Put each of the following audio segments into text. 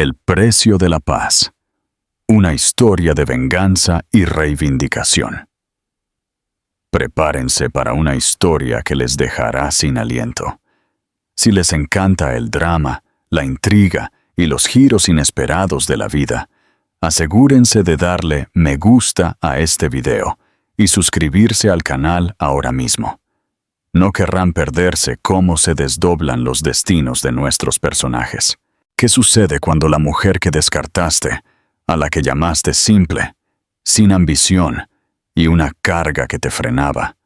El precio de la paz. Una historia de venganza y reivindicación. Prepárense para una historia que les dejará sin aliento. Si les encanta el drama, la intriga y los giros inesperados de la vida, asegúrense de darle me gusta a este video y suscribirse al canal ahora mismo. No querrán perderse cómo se desdoblan los destinos de nuestros personajes. ¿Qué sucede cuando la mujer que descartaste, a la que llamaste simple, sin ambición y una carga que te frenaba,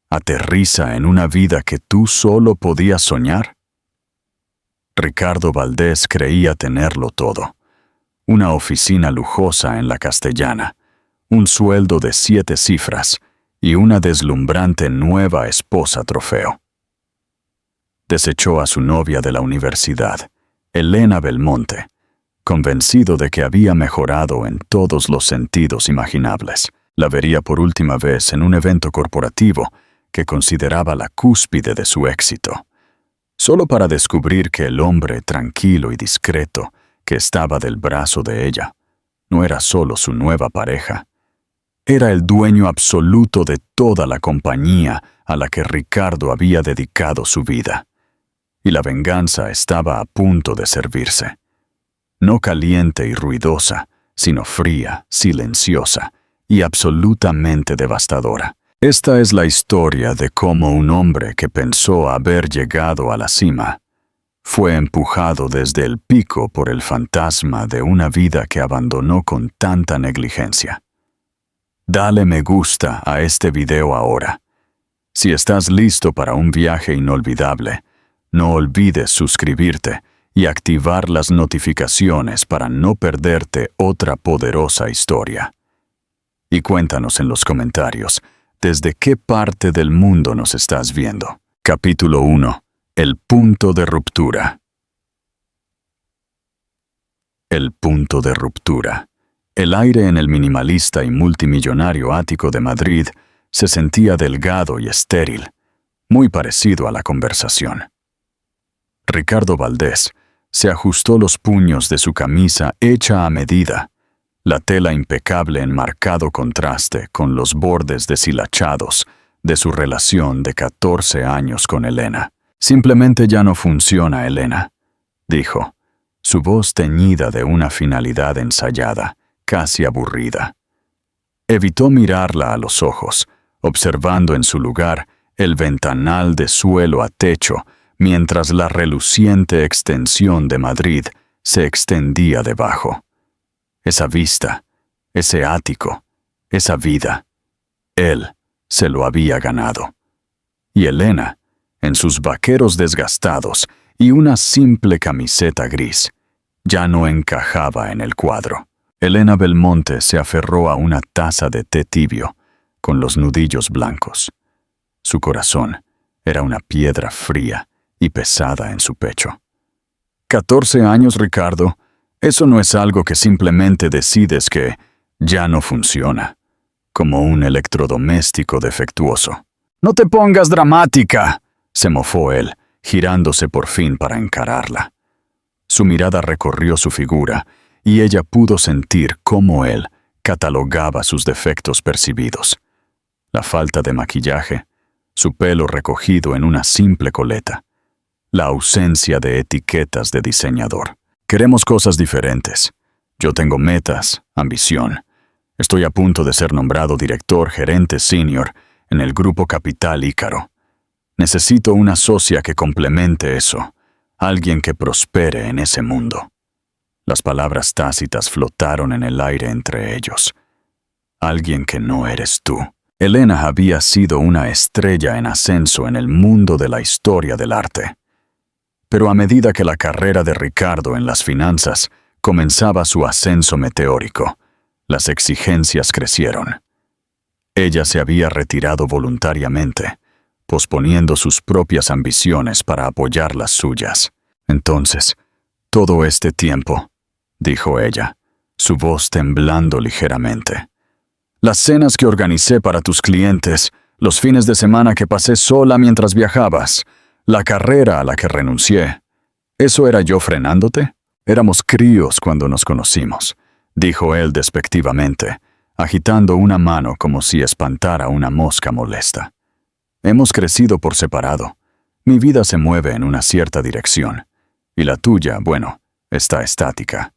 aterriza en una vida que tú solo podías soñar? Ricardo Valdés creía tenerlo todo. Una oficina lujosa en la Castellana, un sueldo de 7 cifras y una deslumbrante nueva esposa trofeo. Desechó a su novia de la universidad, Elena Belmonte, convencido de que había mejorado en todos los sentidos imaginables. La vería por última vez en un evento corporativo que consideraba la cúspide de su éxito, solo para descubrir que el hombre tranquilo y discreto que estaba del brazo de ella no era solo su nueva pareja, era el dueño absoluto de toda la compañía a la que Ricardo había dedicado su vida. Y la venganza estaba a punto de servirse. No caliente y ruidosa, sino fría, silenciosa y absolutamente devastadora. Esta es la historia de cómo un hombre que pensó haber llegado a la cima fue empujado desde el pico por el fantasma de una vida que abandonó con tanta negligencia. Dale me gusta a este video ahora. Si estás listo para un viaje inolvidable, no olvides suscribirte y activar las notificaciones para no perderte otra poderosa historia. Y cuéntanos en los comentarios desde qué parte del mundo nos estás viendo. Capítulo 1. El punto de ruptura. El punto de ruptura. El aire en el minimalista y multimillonario ático de Madrid se sentía delgado y estéril, muy parecido a la conversación. Ricardo Valdés se ajustó los puños de su camisa hecha a medida, la tela impecable en marcado contraste con los bordes deshilachados de su relación de 14 años con Elena. Simplemente ya no funciona, Elena, dijo, su voz teñida de una finalidad ensayada, casi aburrida. Evitó mirarla a los ojos, observando en su lugar el ventanal de suelo a techo, mientras la reluciente extensión de Madrid se extendía debajo. Esa vista, ese ático, esa vida, él se lo había ganado. Y Elena, en sus vaqueros desgastados y una simple camiseta gris, ya no encajaba en el cuadro. Elena Belmonte se aferró a una taza de té tibio, con los nudillos blancos. Su corazón era una piedra fría y pesada en su pecho. 14 años, Ricardo. Eso no es algo que simplemente decides que ya no funciona, como un electrodoméstico defectuoso. «No te pongas dramática», se mofó él, girándose por fin para encararla. Su mirada recorrió su figura y ella pudo sentir cómo él catalogaba sus defectos percibidos. La falta de maquillaje, su pelo recogido en una simple coleta, la ausencia de etiquetas de diseñador. Queremos cosas diferentes. Yo tengo metas, ambición. Estoy a punto de ser nombrado director gerente senior en el Grupo Capital Ícaro. Necesito una socia que complemente eso, alguien que prospere en ese mundo. Las palabras tácitas flotaron en el aire entre ellos. Alguien que no eres tú. Elena había sido una estrella en ascenso en el mundo de la historia del arte. Pero a medida que la carrera de Ricardo en las finanzas comenzaba su ascenso meteórico, las exigencias crecieron. Ella se había retirado voluntariamente, posponiendo sus propias ambiciones para apoyar las suyas. Entonces, todo este tiempo, dijo ella, su voz temblando ligeramente, las cenas que organicé para tus clientes, los fines de semana que pasé sola mientras viajabas, la carrera a la que renuncié, ¿eso era yo frenándote? Éramos críos cuando nos conocimos, dijo él despectivamente, agitando una mano como si espantara una mosca molesta. Hemos crecido por separado. Mi vida se mueve en una cierta dirección. Y la tuya, bueno, está estática.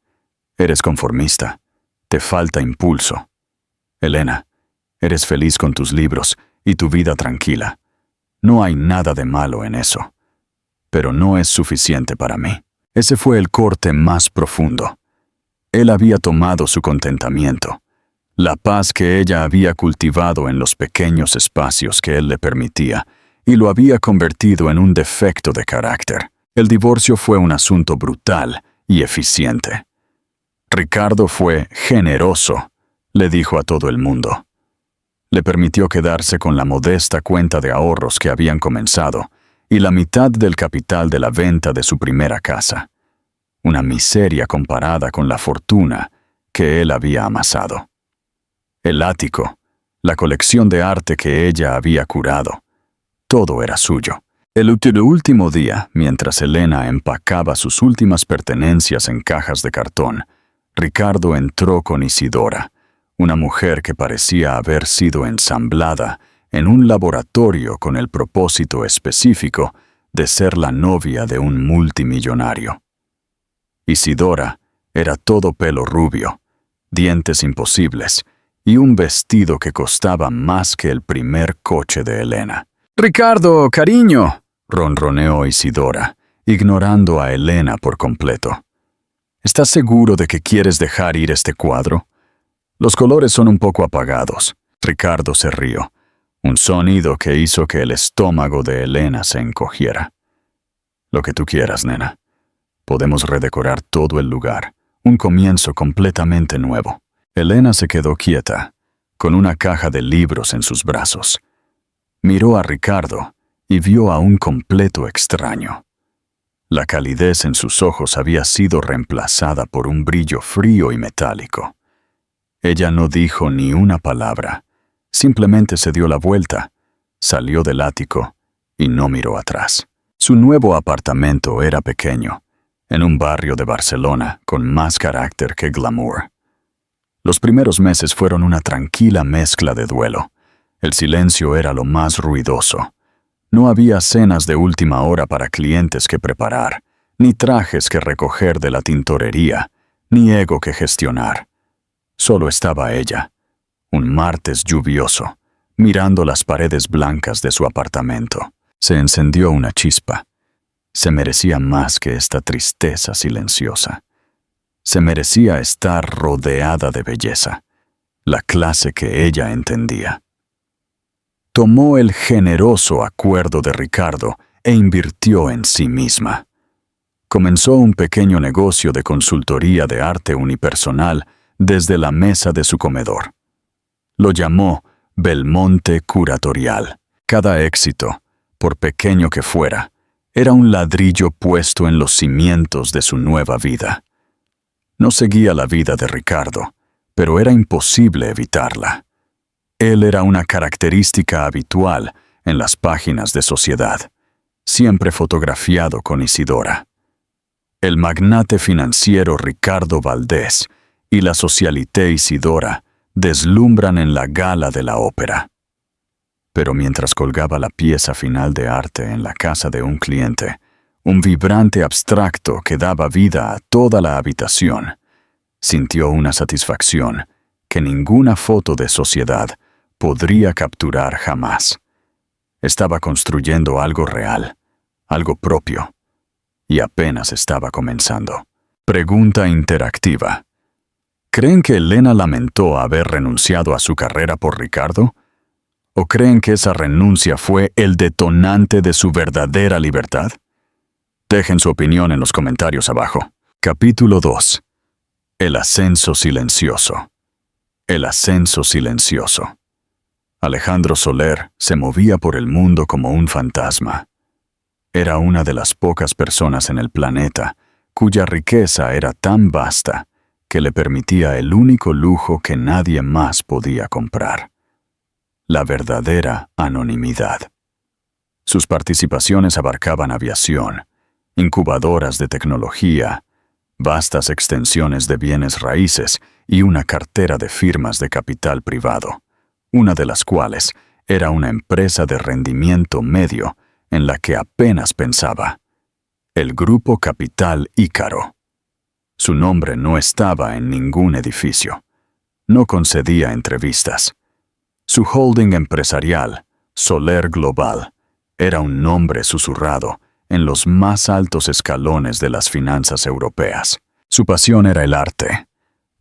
Eres conformista. Te falta impulso. Elena, eres feliz con tus libros y tu vida tranquila. No hay nada de malo en eso. Pero no es suficiente para mí. Ese fue el corte más profundo. Él había tomado su contentamiento, la paz que ella había cultivado en los pequeños espacios que él le permitía, y lo había convertido en un defecto de carácter. El divorcio fue un asunto brutal y eficiente. Ricardo fue generoso, le dijo a todo el mundo. Le permitió quedarse con la modesta cuenta de ahorros que habían comenzado y la mitad del capital de la venta de su primera casa. Una miseria comparada con la fortuna que él había amasado. El ático, la colección de arte que ella había curado, todo era suyo. El último día, mientras Elena empacaba sus últimas pertenencias en cajas de cartón, Ricardo entró con Isidora, una mujer que parecía haber sido ensamblada en un laboratorio con el propósito específico de ser la novia de un multimillonario. Isidora era todo pelo rubio, dientes imposibles y un vestido que costaba más que el primer coche de Elena. «Ricardo, cariño», ronroneó Isidora, ignorando a Elena por completo. «¿Estás seguro de que quieres dejar ir este cuadro? Los colores son un poco apagados». Ricardo se rió, un sonido que hizo que el estómago de Elena se encogiera. «Lo que tú quieras, nena. Podemos redecorar todo el lugar, un comienzo completamente nuevo». Elena se quedó quieta, con una caja de libros en sus brazos. Miró a Ricardo y vio a un completo extraño. La calidez en sus ojos había sido reemplazada por un brillo frío y metálico. Ella no dijo ni una palabra, simplemente se dio la vuelta, salió del ático y no miró atrás. Su nuevo apartamento era pequeño, en un barrio de Barcelona con más carácter que glamour. Los primeros meses fueron una tranquila mezcla de duelo. El silencio era lo más ruidoso. No había cenas de última hora para clientes que preparar, ni trajes que recoger de la tintorería, ni ego que gestionar. Solo estaba ella, un martes lluvioso, mirando las paredes blancas de su apartamento. Se encendió una chispa. Se merecía más que esta tristeza silenciosa. Se merecía estar rodeada de belleza, la clase que ella entendía. Tomó el generoso acuerdo de Ricardo e invirtió en sí misma. Comenzó un pequeño negocio de consultoría de arte unipersonal desde la mesa de su comedor. Lo llamó Belmonte Curatorial. Cada éxito, por pequeño que fuera, era un ladrillo puesto en los cimientos de su nueva vida. No seguía la vida de Ricardo, pero era imposible evitarla. Él era una característica habitual en las páginas de Sociedad, siempre fotografiado con Isidora. El magnate financiero Ricardo Valdés y la socialité Isidora deslumbran en la gala de la ópera. Pero mientras colgaba la pieza final de arte en la casa de un cliente, un vibrante abstracto que daba vida a toda la habitación, sintió una satisfacción que ninguna foto de Sociedad podría capturar jamás. Estaba construyendo algo real, algo propio, y apenas estaba comenzando. Pregunta interactiva. ¿Creen que Elena lamentó haber renunciado a su carrera por Ricardo? ¿O creen que esa renuncia fue el detonante de su verdadera libertad? Dejen su opinión en los comentarios abajo. Capítulo 2. El ascenso silencioso. El ascenso silencioso. Alejandro Soler se movía por el mundo como un fantasma. Era una de las pocas personas en el planeta cuya riqueza era tan vasta que le permitía el único lujo que nadie más podía comprar: la verdadera anonimidad. Sus participaciones abarcaban aviación, incubadoras de tecnología, vastas extensiones de bienes raíces y una cartera de firmas de capital privado, una de las cuales era una empresa de rendimiento medio en la que apenas pensaba: el Grupo Capital Ícaro. Su nombre no estaba en ningún edificio. No concedía entrevistas. Su holding empresarial, Soler Global, era un nombre susurrado en los más altos escalones de las finanzas europeas. Su pasión era el arte.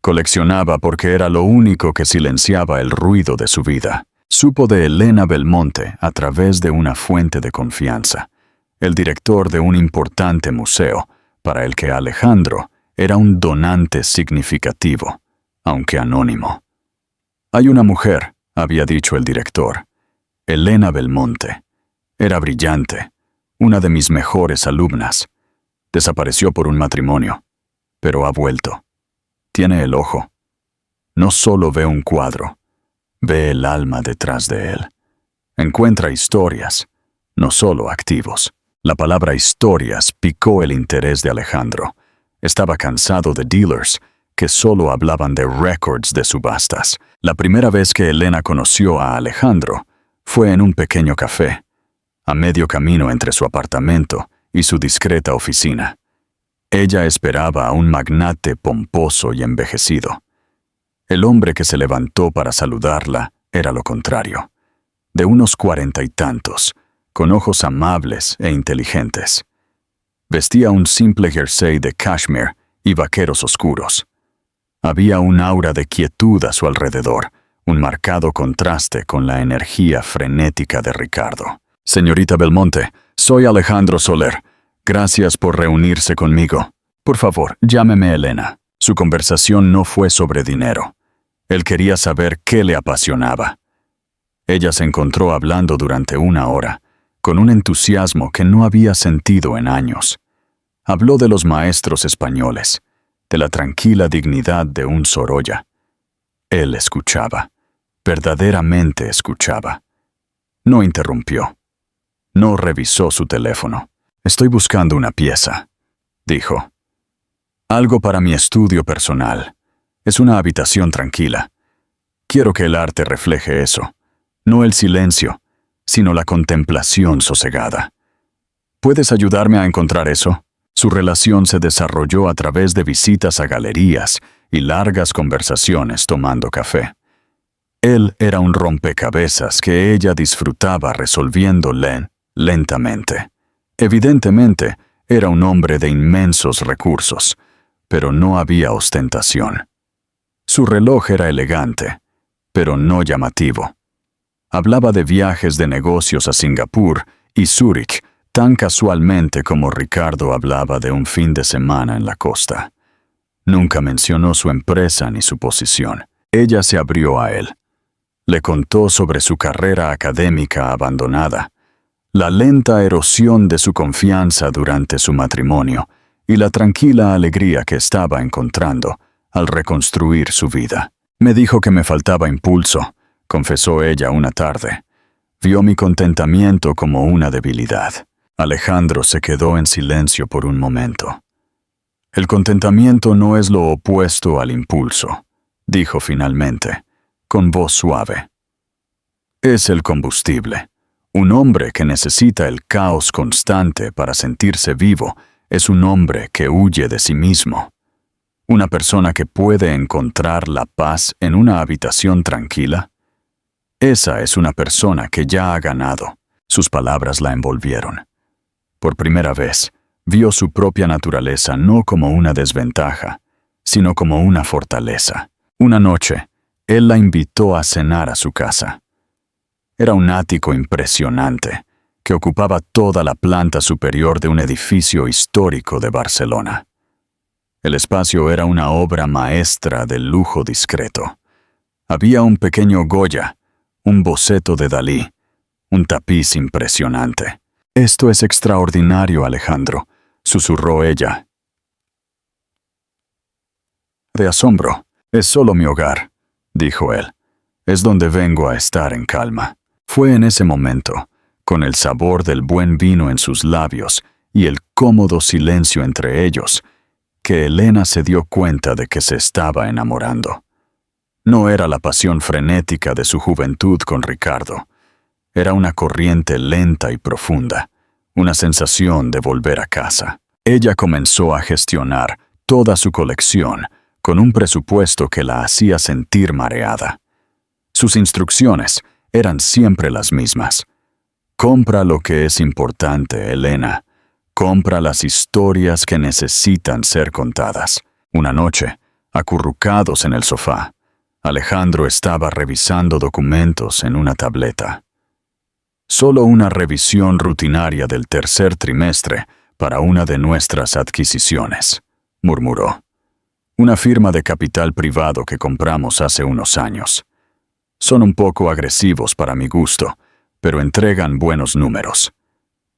Coleccionaba porque era lo único que silenciaba el ruido de su vida. Supo de Elena Belmonte a través de una fuente de confianza, el director de un importante museo, para el que Alejandro era un donante significativo, aunque anónimo. «Hay una mujer», había dicho el director, Elena Belmonte. Era brillante, una de mis mejores alumnas. Desapareció por un matrimonio, pero ha vuelto. Tiene el ojo. No solo ve un cuadro, ve el alma detrás de él. Encuentra historias, no solo activos. La palabra historias picó el interés de Alejandro. Estaba cansado de dealers que solo hablaban de récords de subastas. La primera vez que Elena conoció a Alejandro fue en un pequeño café, a medio camino entre su apartamento y su discreta oficina. Ella esperaba a un magnate pomposo y envejecido. El hombre que se levantó para saludarla era lo contrario, de unos 40 y tantos, con ojos amables e inteligentes. Vestía un simple jersey de cashmere y vaqueros oscuros. Había un aura de quietud a su alrededor, un marcado contraste con la energía frenética de Ricardo. «Señorita Belmonte, soy Alejandro Soler. Gracias por reunirse conmigo. Por favor, llámeme Elena». Su conversación no fue sobre dinero. Él quería saber qué le apasionaba. Ella se encontró hablando durante una hora, con un entusiasmo que no había sentido en años. Habló de los maestros españoles, de la tranquila dignidad de un Sorolla. Él escuchaba, verdaderamente escuchaba. No interrumpió. No revisó su teléfono. «Estoy buscando una pieza», dijo. «Algo para mi estudio personal. Es una habitación tranquila. Quiero que el arte refleje eso, no el silencio, sino la contemplación sosegada. ¿Puedes ayudarme a encontrar eso?» Su relación se desarrolló a través de visitas a galerías y largas conversaciones tomando café. Él era un rompecabezas que ella disfrutaba resolviendo lentamente. Evidentemente, era un hombre de inmensos recursos, pero no había ostentación. Su reloj era elegante, pero no llamativo. Hablaba de viajes de negocios a Singapur y Zúrich tan casualmente como Ricardo hablaba de un fin de semana en la costa. Nunca mencionó su empresa ni su posición. Ella se abrió a él. Le contó sobre su carrera académica abandonada, la lenta erosión de su confianza durante su matrimonio y la tranquila alegría que estaba encontrando al reconstruir su vida. «Me dijo que me faltaba impulso», confesó ella una tarde. Vio mi contentamiento como una debilidad. Alejandro se quedó en silencio por un momento. «El contentamiento no es lo opuesto al impulso», dijo finalmente, con voz suave. «Es el combustible. Un hombre que necesita el caos constante para sentirse vivo es un hombre que huye de sí mismo. Una persona que puede encontrar la paz en una habitación tranquila. Esa es una persona que ya ha ganado». Sus palabras la envolvieron. Por primera vez, vio su propia naturaleza no como una desventaja, sino como una fortaleza. Una noche, él la invitó a cenar a su casa. Era un ático impresionante, que ocupaba toda la planta superior de un edificio histórico de Barcelona. El espacio era una obra maestra del lujo discreto. Había un pequeño Goya, un boceto de Dalí, un tapiz impresionante. «Esto es extraordinario, Alejandro», susurró ella. «De asombro. Es solo mi hogar», dijo él. «Es donde vengo a estar en calma». Fue en ese momento, con el sabor del buen vino en sus labios y el cómodo silencio entre ellos, que Elena se dio cuenta de que se estaba enamorando. No era la pasión frenética de su juventud con Ricardo. Era una corriente lenta y profunda, una sensación de volver a casa. Ella comenzó a gestionar toda su colección con un presupuesto que la hacía sentir mareada. Sus instrucciones eran siempre las mismas. Compra lo que es importante, Elena. Compra las historias que necesitan ser contadas. Una noche, acurrucados en el sofá, Alejandro estaba revisando documentos en una tableta. Solo una revisión rutinaria del tercer trimestre para una de nuestras adquisiciones, murmuró. Una firma de capital privado que compramos hace unos años. Son un poco agresivos para mi gusto, pero entregan buenos números.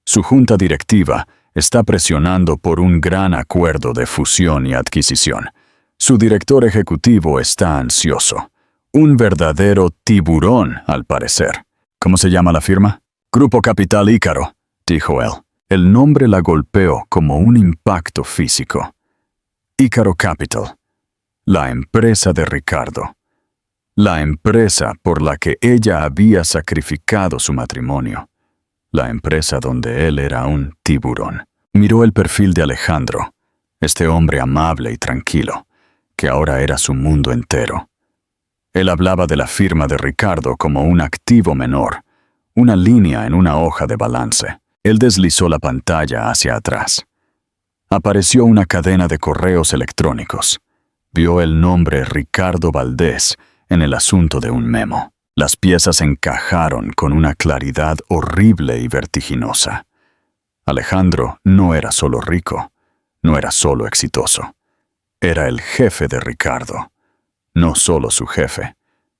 Su junta directiva está presionando por un gran acuerdo de fusión y adquisición. Su director ejecutivo está ansioso. Un verdadero tiburón, al parecer. ¿Cómo se llama la firma? Grupo Capital Ícaro, dijo él. El nombre la golpeó como un impacto físico. Ícaro Capital, la empresa de Ricardo. La empresa por la que ella había sacrificado su matrimonio. La empresa donde él era un tiburón. Miró el perfil de Alejandro, este hombre amable y tranquilo, que ahora era su mundo entero. Él hablaba de la firma de Ricardo como un activo menor, una línea en una hoja de balance. Él deslizó la pantalla hacia atrás. Apareció una cadena de correos electrónicos. Vio el nombre Ricardo Valdés en el asunto de un memo. Las piezas encajaron con una claridad horrible y vertiginosa. Alejandro no era solo rico, no era solo exitoso. Era el jefe de Ricardo. No solo su jefe,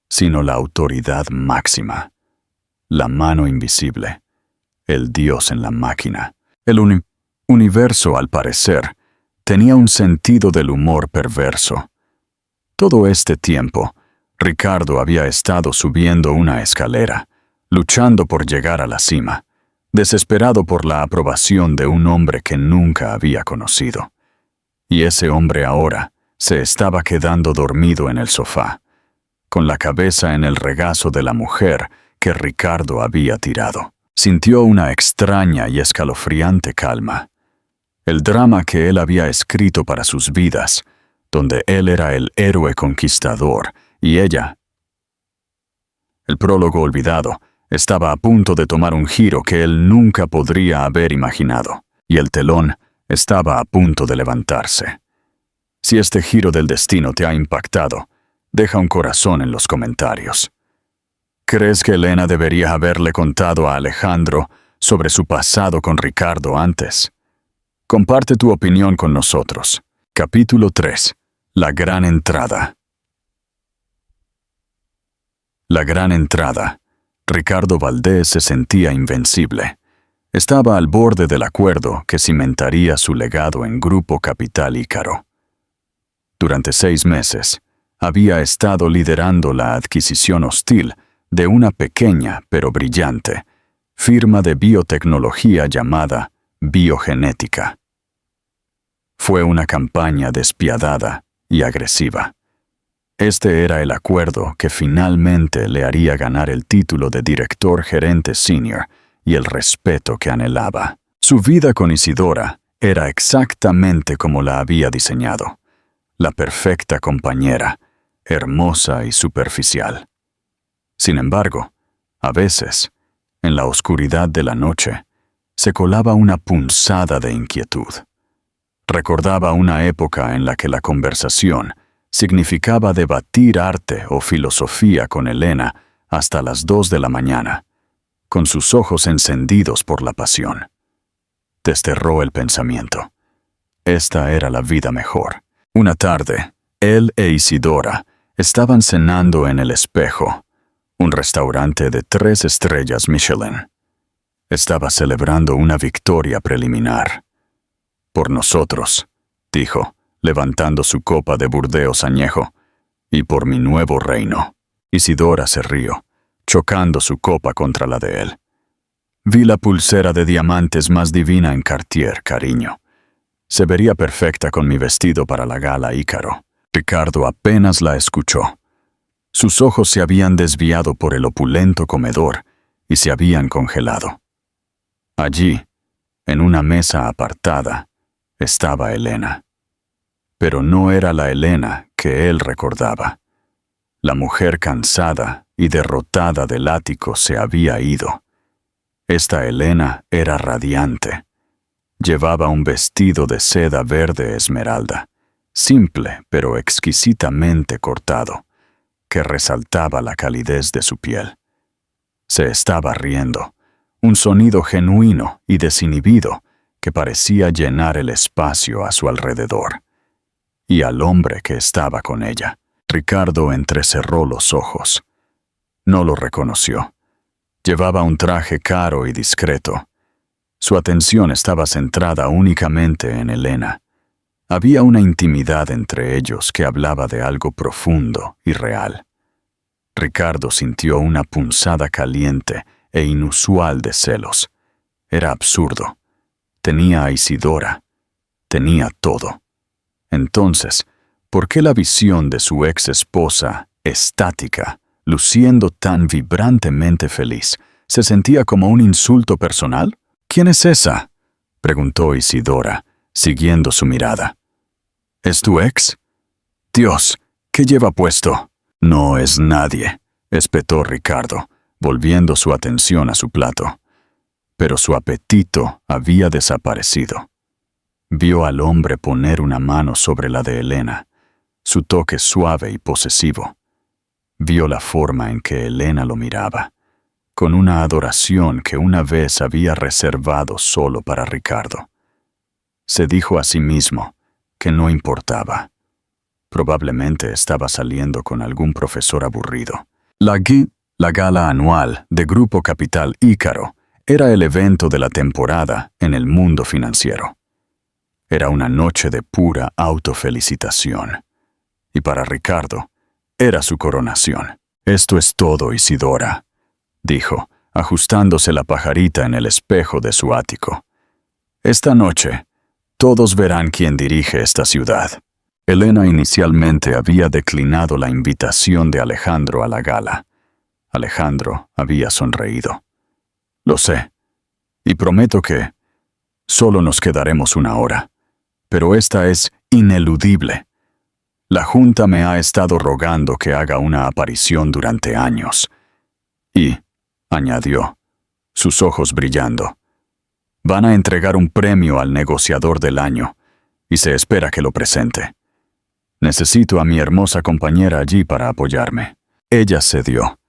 sino la autoridad máxima. La mano invisible. El dios en la máquina. El universo, al parecer, tenía un sentido del humor perverso. Todo este tiempo, Ricardo había estado subiendo una escalera, luchando por llegar a la cima, desesperado por la aprobación de un hombre que nunca había conocido. Y ese hombre ahora se estaba quedando dormido en el sofá, con la cabeza en el regazo de la mujer que Ricardo había tirado. Sintió una extraña y escalofriante calma. El drama que él había escrito para sus vidas, donde él era el héroe conquistador y ella. El prólogo olvidado estaba a punto de tomar un giro que él nunca podría haber imaginado, y el telón estaba a punto de levantarse. Si este giro del destino te ha impactado, deja un corazón en los comentarios. ¿Crees que Elena debería haberle contado a Alejandro sobre su pasado con Ricardo antes? Comparte tu opinión con nosotros. Capítulo 3. La gran entrada. La gran entrada. Ricardo Valdés se sentía invencible. Estaba al borde del acuerdo que cimentaría su legado en Grupo Capital Ícaro. Durante 6 meses, había estado liderando la adquisición hostil de una pequeña pero brillante firma de biotecnología llamada Biogenética. Fue una campaña despiadada y agresiva. Este era el acuerdo que finalmente le haría ganar el título de director gerente senior y el respeto que anhelaba. Su vida con Isidora era exactamente como la había diseñado. La perfecta compañera, hermosa y superficial. Sin embargo, a veces, en la oscuridad de la noche, se colaba una punzada de inquietud. Recordaba una época en la que la conversación significaba debatir arte o filosofía con Elena hasta las 2 de la mañana, con sus ojos encendidos por la pasión. Desterró el pensamiento. Esta era la vida mejor. Una tarde, él e Isidora estaban cenando en El Espejo, un restaurante de 3 estrellas Michelin. Estaba celebrando una victoria preliminar. Por nosotros, dijo, levantando su copa de Burdeos añejo, y por mi nuevo reino. Isidora se rió, chocando su copa contra la de él. Vi la pulsera de diamantes más divina en Cartier, cariño. Se vería perfecta con mi vestido para la gala, Ícaro. Ricardo apenas la escuchó. Sus ojos se habían desviado por el opulento comedor y se habían congelado. Allí, en una mesa apartada, estaba Elena. Pero no era la Elena que él recordaba. La mujer cansada y derrotada del ático se había ido. Esta Elena era radiante. Llevaba un vestido de seda verde esmeralda, simple pero exquisitamente cortado, que resaltaba la calidez de su piel. Se estaba riendo, un sonido genuino y desinhibido que parecía llenar el espacio a su alrededor. Y al hombre que estaba con ella, Ricardo entrecerró los ojos. No lo reconoció. Llevaba un traje caro y discreto. Su atención estaba centrada únicamente en Elena. Había una intimidad entre ellos que hablaba de algo profundo y real. Ricardo sintió una punzada caliente e inusual de celos. Era absurdo. Tenía a Isidora. Tenía todo. Entonces, ¿por qué la visión de su ex esposa, estática, luciendo tan vibrantemente feliz, se sentía como un insulto personal? ¿Quién es esa?, preguntó Isidora, siguiendo su mirada. ¿Es tu ex? Dios, ¿qué lleva puesto? No es nadie, espetó Ricardo, volviendo su atención a su plato. Pero su apetito había desaparecido. Vio al hombre poner una mano sobre la de Elena, su toque suave y posesivo. Vio la forma en que Elena lo miraba, con una adoración que una vez había reservado solo para Ricardo. Se dijo a sí mismo que no importaba. Probablemente estaba saliendo con algún profesor aburrido. La gala anual de Grupo Capital Ícaro era el evento de la temporada en el mundo financiero. Era una noche de pura autofelicitación. Y para Ricardo, era su coronación. Esto es todo, Isidora, dijo, ajustándose la pajarita en el espejo de su ático. Esta noche, todos verán quién dirige esta ciudad. Elena inicialmente había declinado la invitación de Alejandro a la gala. Alejandro había sonreído. Lo sé, y prometo que solo nos quedaremos una hora, pero esta es ineludible. La Junta me ha estado rogando que haga una aparición durante años. Y, añadió, sus ojos brillando, van a entregar un premio al negociador del año, y se espera que lo presente. Necesito a mi hermosa compañera allí para apoyarme. Ella cedió,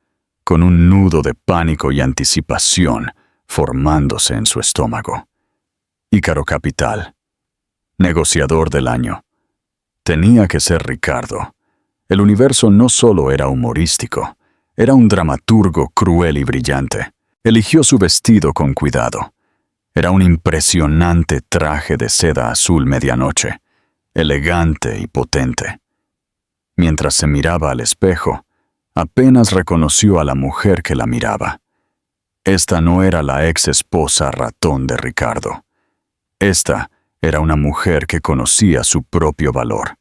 con un nudo de pánico y anticipación formándose en su estómago. Ícaro Capital, negociador del año. Tenía que ser Ricardo. El universo no solo era humorístico, era un dramaturgo cruel y brillante. Eligió su vestido con cuidado. Era un impresionante traje de seda azul medianoche, elegante y potente. Mientras se miraba al espejo, apenas reconoció a la mujer que la miraba. Esta no era la ex esposa ratón de Ricardo. Esta era una mujer que conocía su propio valor.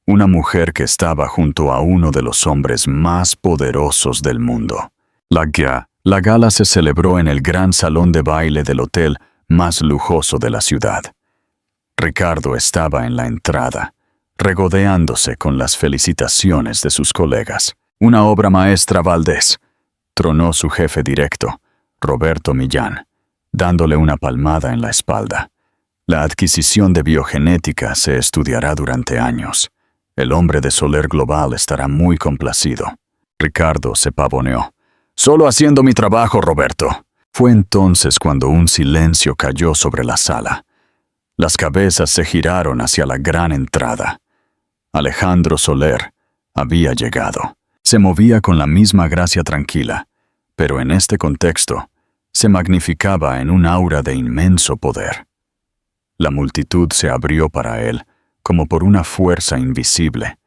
Una mujer que estaba junto a uno de los hombres más poderosos del mundo. La gala se celebró en el gran salón de baile del hotel más lujoso de la ciudad. Ricardo estaba en la entrada, regodeándose con las felicitaciones de sus colegas. Una obra maestra, Valdés, tronó su jefe directo, Roberto Millán, dándole una palmada en la espalda. La adquisición de biogenética se estudiará durante años. El hombre de Soler Global estará muy complacido. Ricardo se pavoneó. Solo haciendo mi trabajo, Roberto. Fue entonces cuando un silencio cayó sobre la sala. Las cabezas se giraron hacia la gran entrada. Alejandro Soler había llegado. Se movía con la misma gracia tranquila, pero en este contexto se magnificaba en un aura de inmenso poder. La multitud se abrió para él como por una fuerza invisible,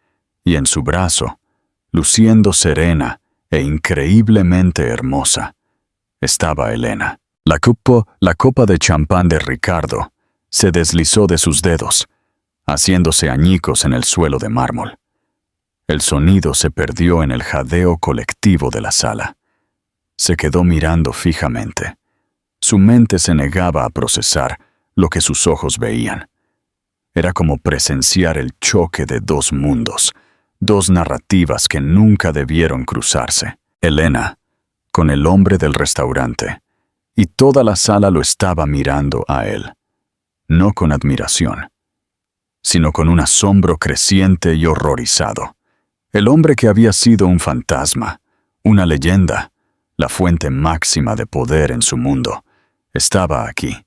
y en su brazo, luciendo serena e increíblemente hermosa, estaba Elena. La copa de champán de Ricardo se deslizó de sus dedos, haciéndose añicos en el suelo de mármol. El sonido se perdió en el jadeo colectivo de la sala. Se quedó mirando fijamente. Su mente se negaba a procesar lo que sus ojos veían. Era como presenciar el choque de dos mundos, dos narrativas que nunca debieron cruzarse. Elena, con el hombre del restaurante, y toda la sala lo estaba mirando a él, no con admiración, sino con un asombro creciente y horrorizado. El hombre que había sido un fantasma, una leyenda, la fuente máxima de poder en su mundo, estaba aquí,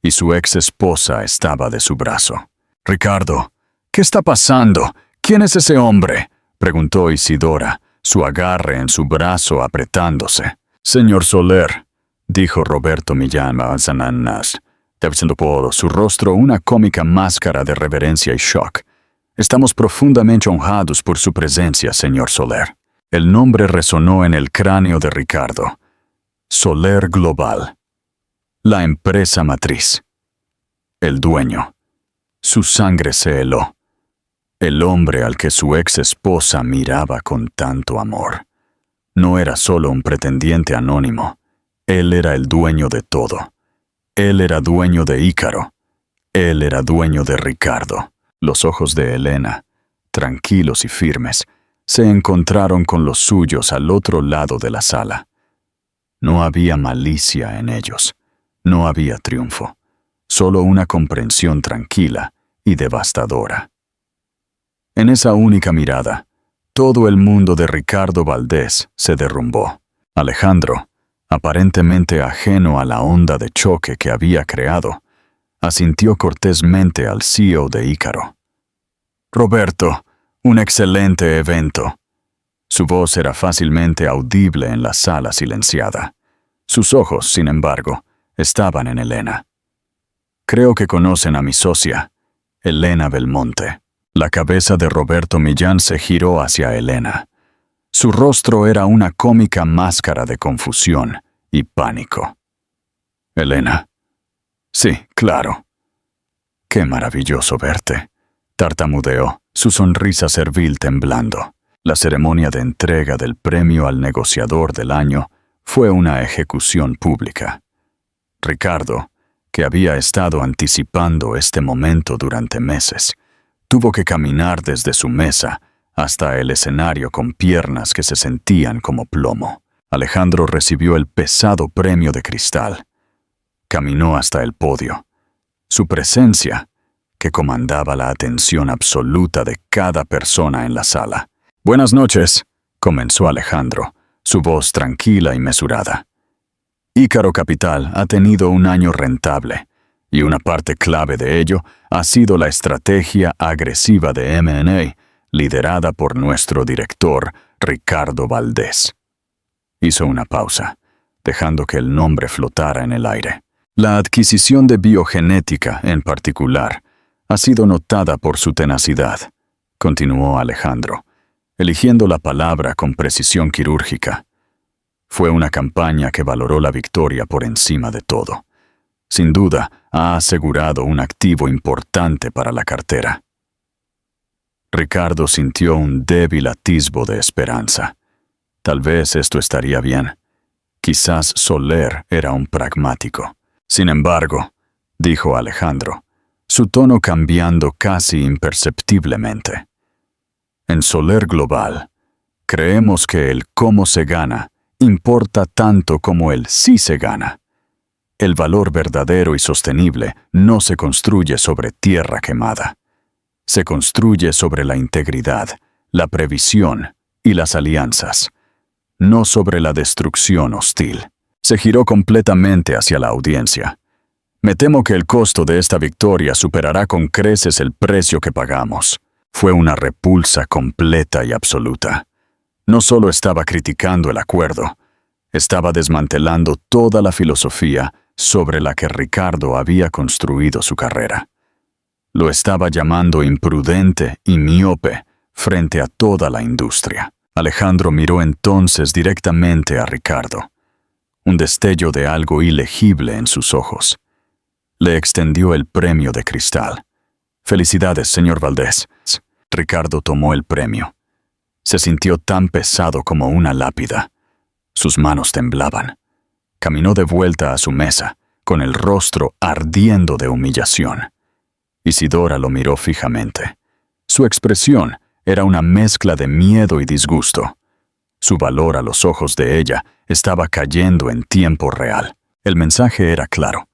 y su ex esposa estaba de su brazo. «Ricardo, ¿qué está pasando? ¿Quién es ese hombre?», preguntó Isidora, su agarre en su brazo apretándose. «Señor Soler», dijo Roberto Millán Manzananas, tapando por su rostro una cómica máscara de reverencia y shock. «Estamos profundamente honrados por su presencia, señor Soler». El nombre resonó en el cráneo de Ricardo. Soler Global. La empresa matriz. El dueño. Su sangre se heló. El hombre al que su ex esposa miraba con tanto amor. No era solo un pretendiente anónimo. Él era el dueño de todo. Él era dueño de Ícaro. Él era dueño de Ricardo. Los ojos de Elena, tranquilos y firmes, se encontraron con los suyos al otro lado de la sala. No había malicia en ellos. No había triunfo. Solo una comprensión tranquila y devastadora. En esa única mirada, todo el mundo de Ricardo Valdés se derrumbó. Alejandro, aparentemente ajeno a la onda de choque que había creado, asintió cortésmente al CEO de Ícaro. «Roberto, un excelente evento». Su voz era fácilmente audible en la sala silenciada. Sus ojos, sin embargo, estaban en Elena. «Creo que conocen a mi socia, Elena Belmonte». La cabeza de Roberto Millán se giró hacia Elena. Su rostro era una cómica máscara de confusión y pánico. «Elena». «Sí, claro». «Qué maravilloso verte», tartamudeó, su sonrisa servil temblando. La ceremonia de entrega del premio al negociador del año fue una ejecución pública. Ricardo, que había estado anticipando este momento durante meses, tuvo que caminar desde su mesa hasta el escenario con piernas que se sentían como plomo. Alejandro recibió el pesado premio de cristal. Caminó hasta el podio. Su presencia, que comandaba la atención absoluta de cada persona en la sala. «Buenas noches», comenzó Alejandro, su voz tranquila y mesurada. «Ícaro Capital ha tenido un año rentable, y una parte clave de ello ha sido la estrategia agresiva de M&A, liderada por nuestro director, Ricardo Valdés». Hizo una pausa, dejando que el nombre flotara en el aire. «La adquisición de biogenética, en particular, ha sido notada por su tenacidad», continuó Alejandro, eligiendo la palabra con precisión quirúrgica. «Fue una campaña que valoró la victoria por encima de todo. Sin duda, ha asegurado un activo importante para la cartera». Ricardo sintió un débil atisbo de esperanza. Tal vez esto estaría bien. Quizás Soler era un pragmático. «Sin embargo», dijo Alejandro, su tono cambiando casi imperceptiblemente, «en Soler Global, creemos que el cómo se gana importa tanto como el sí se gana. El valor verdadero y sostenible no se construye sobre tierra quemada. Se construye sobre la integridad, la previsión y las alianzas, no sobre la destrucción hostil». Se giró completamente hacia la audiencia. «Me temo que el costo de esta victoria superará con creces el precio que pagamos». Fue una repulsa completa y absoluta. No solo estaba criticando el acuerdo, estaba desmantelando toda la filosofía sobre la que Ricardo había construido su carrera. Lo estaba llamando imprudente y miope frente a toda la industria. Alejandro miró entonces directamente a Ricardo. Un destello de algo ilegible en sus ojos. Le extendió el premio de cristal. «Felicidades, señor Valdés». Ricardo tomó el premio. Se sintió tan pesado como una lápida. Sus manos temblaban. Caminó de vuelta a su mesa, con el rostro ardiendo de humillación. Isidora lo miró fijamente. Su expresión era una mezcla de miedo y disgusto. Su valor a los ojos de ella estaba cayendo en tiempo real. El mensaje era claro.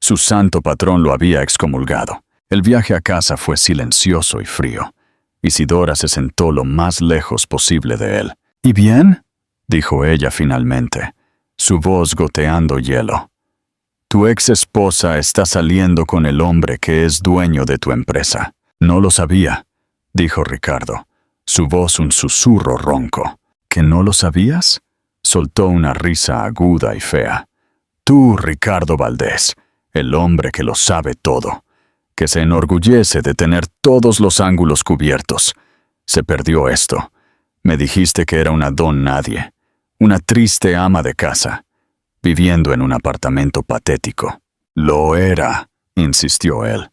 Su santo patrón lo había excomulgado. El viaje a casa fue silencioso y frío. Isidora se sentó lo más lejos posible de él. «¿Y bien?», dijo ella finalmente, su voz goteando hielo. «Tu ex esposa está saliendo con el hombre que es dueño de tu empresa». «No lo sabía», dijo Ricardo, su voz un susurro ronco. «¿Que no lo sabías?», soltó una risa aguda y fea. «Tú, Ricardo Valdés, el hombre que lo sabe todo, que se enorgullece de tener todos los ángulos cubiertos. Se perdió esto. Me dijiste que era una don nadie, una triste ama de casa, viviendo en un apartamento patético». «Lo era», insistió él.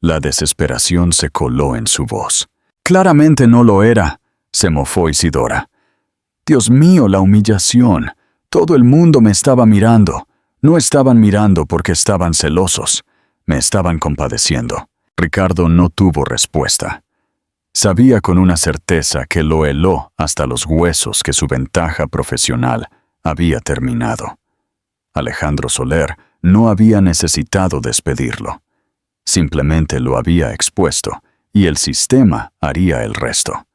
La desesperación se coló en su voz. «Claramente no lo era», se mofó Isidora. «Dios mío, la humillación. Todo el mundo me estaba mirando. No estaban mirando porque estaban celosos. Me estaban compadeciendo». Ricardo no tuvo respuesta. Sabía con una certeza que lo heló hasta los huesos que su ventaja profesional había terminado. Alejandro Soler no había necesitado despedirlo. Simplemente lo había expuesto y el sistema haría el resto.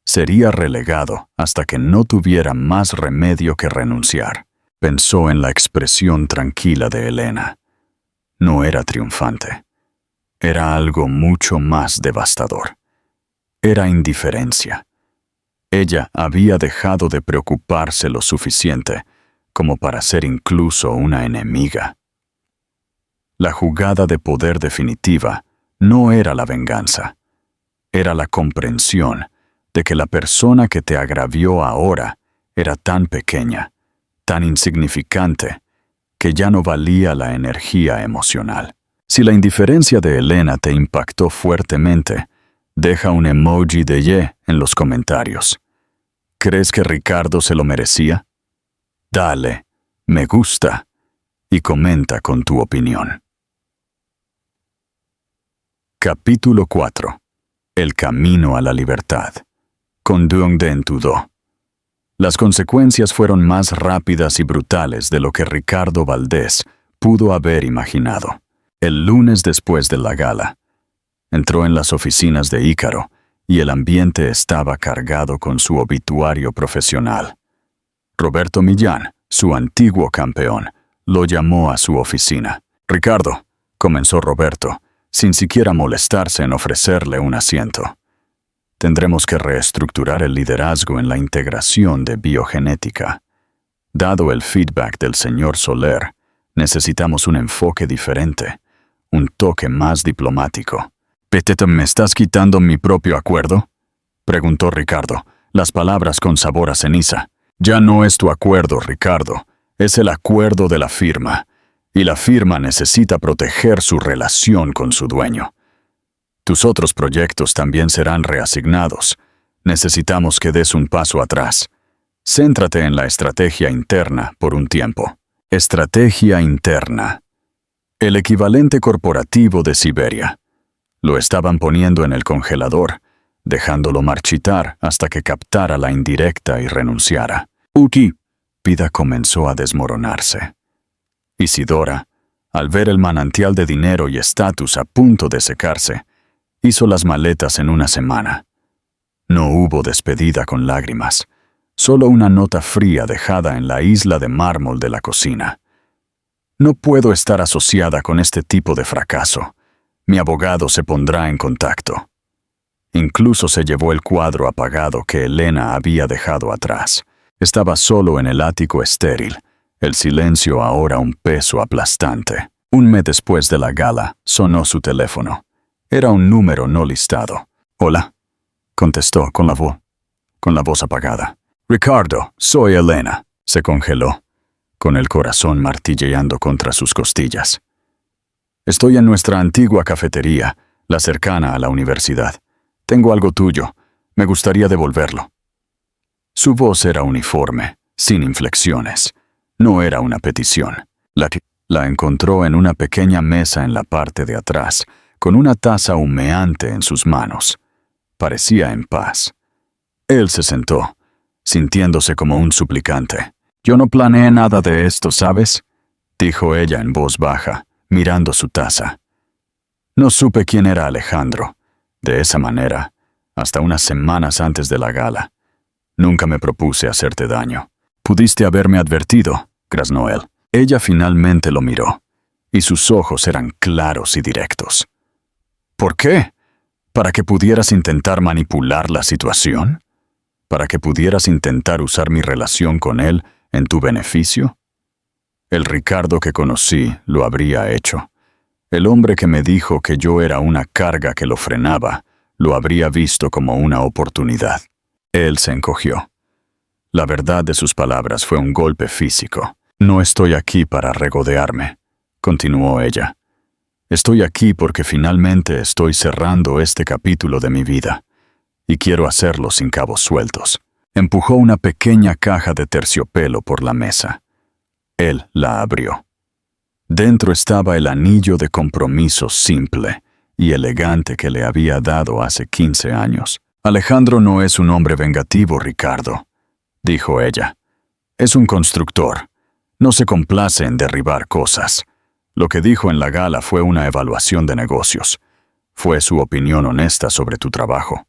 Sería relegado hasta que no tuviera más remedio que renunciar. Pensó en la expresión tranquila de Elena. No era triunfante. Era algo mucho más devastador. Era indiferencia. Ella había dejado de preocuparse lo suficiente como para ser incluso una enemiga. La jugada de poder definitiva no era la venganza. Era la comprensión de que la persona que te agravió ahora era tan pequeña, tan insignificante, que ya no valía la energía emocional. Si la indiferencia de Elena te impactó fuertemente, deja un emoji de ye en los comentarios. ¿Crees que Ricardo se lo merecía? Dale, me gusta, y comenta con tu opinión. Capítulo 4. El camino a la libertad. Con Duong Den Tudó. Las consecuencias fueron más rápidas y brutales de lo que Ricardo Valdés pudo haber imaginado. El lunes después de la gala, entró en las oficinas de Ícaro y el ambiente estaba cargado con su obituario profesional. Roberto Millán, su antiguo campeón, lo llamó a su oficina. «Ricardo», comenzó Roberto, sin siquiera molestarse en ofrecerle un asiento. «Tendremos que reestructurar el liderazgo en la integración de biogenética. Dado el feedback del señor Soler, necesitamos un enfoque diferente, un toque más diplomático». «¿Petete, me estás quitando mi propio acuerdo?», preguntó Ricardo, las palabras con sabor a ceniza. «Ya no es tu acuerdo, Ricardo, es el acuerdo de la firma. Y la firma necesita proteger su relación con su dueño. Tus otros proyectos también serán reasignados. Necesitamos que des un paso atrás. Céntrate en la estrategia interna por un tiempo». Estrategia interna. El equivalente corporativo de Siberia. Lo estaban poniendo en el congelador, dejándolo marchitar hasta que captara la indirecta y renunciara. «Uki», Vida comenzó a desmoronarse. Isidora, al ver el manantial de dinero y estatus a punto de secarse, hizo las maletas en una semana. No hubo despedida con lágrimas, solo una nota fría dejada en la isla de mármol de la cocina. «No puedo estar asociada con este tipo de fracaso. Mi abogado se pondrá en contacto». Incluso se llevó el cuadro apagado que Elena había dejado atrás. Estaba solo en el ático estéril, el silencio ahora un peso aplastante. Un mes después de la gala, sonó su teléfono. Era un número no listado. «Hola», contestó con la voz apagada. «Ricardo, soy Elena». Se congeló, con el corazón martilleando contra sus costillas. Estoy en nuestra antigua cafetería, la cercana a la universidad. Tengo algo tuyo. Me gustaría devolverlo. Su voz era uniforme, sin inflexiones. No era una petición. La encontró en una pequeña mesa en la parte de atrás, con una taza humeante en sus manos. Parecía en paz. Él se sentó, sintiéndose como un suplicante. «Yo no planeé nada de esto, ¿sabes?», dijo ella en voz baja, mirando su taza. «No supe quién era Alejandro, de esa manera, hasta unas semanas antes de la gala. Nunca me propuse hacerte daño. Pudiste haberme advertido», graznó él. Ella finalmente lo miró, y sus ojos eran claros y directos. «¿Por qué? ¿Para que pudieras intentar manipular la situación? ¿Para que pudieras intentar usar mi relación con él en tu beneficio? El Ricardo que conocí lo habría hecho. El hombre que me dijo que yo era una carga que lo frenaba, lo habría visto como una oportunidad». Él se encogió. La verdad de sus palabras fue un golpe físico. «No estoy aquí para regodearme», continuó ella. «Estoy aquí porque finalmente estoy cerrando este capítulo de mi vida, y quiero hacerlo sin cabos sueltos». Empujó una pequeña caja de terciopelo por la mesa. Él la abrió. Dentro estaba el anillo de compromiso simple y elegante que le había dado hace 15 años. «Alejandro no es un hombre vengativo, Ricardo», dijo ella. «Es un constructor. No se complace en derribar cosas. Lo que dijo en la gala fue una evaluación de negocios. Fue su opinión honesta sobre tu trabajo.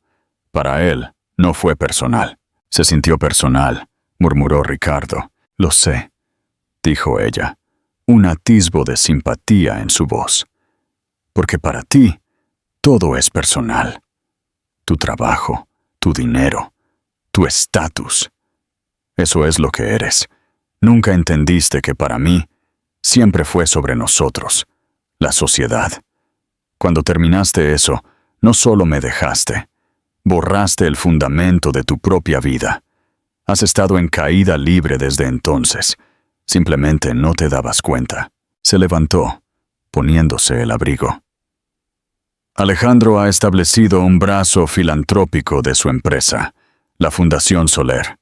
Para él, no fue personal». «Se sintió personal», murmuró Ricardo. «Lo sé», dijo ella, un atisbo de simpatía en su voz. «Porque para ti, todo es personal. Tu trabajo, tu dinero, tu estatus. Eso es lo que eres. Nunca entendiste que para mí siempre fue sobre nosotros, la sociedad. Cuando terminaste eso, no solo me dejaste, borraste el fundamento de tu propia vida. Has estado en caída libre desde entonces. Simplemente no te dabas cuenta». Se levantó, poniéndose el abrigo. «Alejandro ha establecido un brazo filantrópico de su empresa, la Fundación Soler.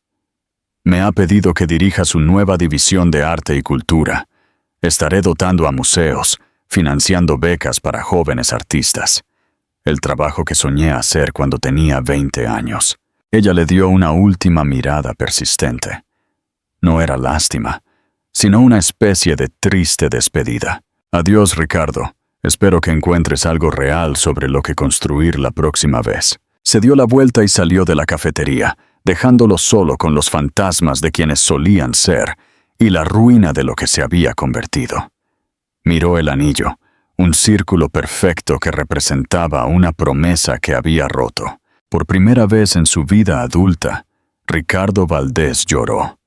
Me ha pedido que dirija su nueva división de arte y cultura. Estaré dotando a museos, financiando becas para jóvenes artistas. El trabajo que soñé hacer cuando tenía 20 años. Ella le dio una última mirada persistente. No era lástima, sino una especie de triste despedida. «Adiós, Ricardo. Espero que encuentres algo real sobre lo que construir la próxima vez». Se dio la vuelta y salió de la cafetería, dejándolo solo con los fantasmas de quienes solían ser y la ruina de lo que se había convertido. Miró el anillo, un círculo perfecto que representaba una promesa que había roto. Por primera vez en su vida adulta, Ricardo Valdés lloró.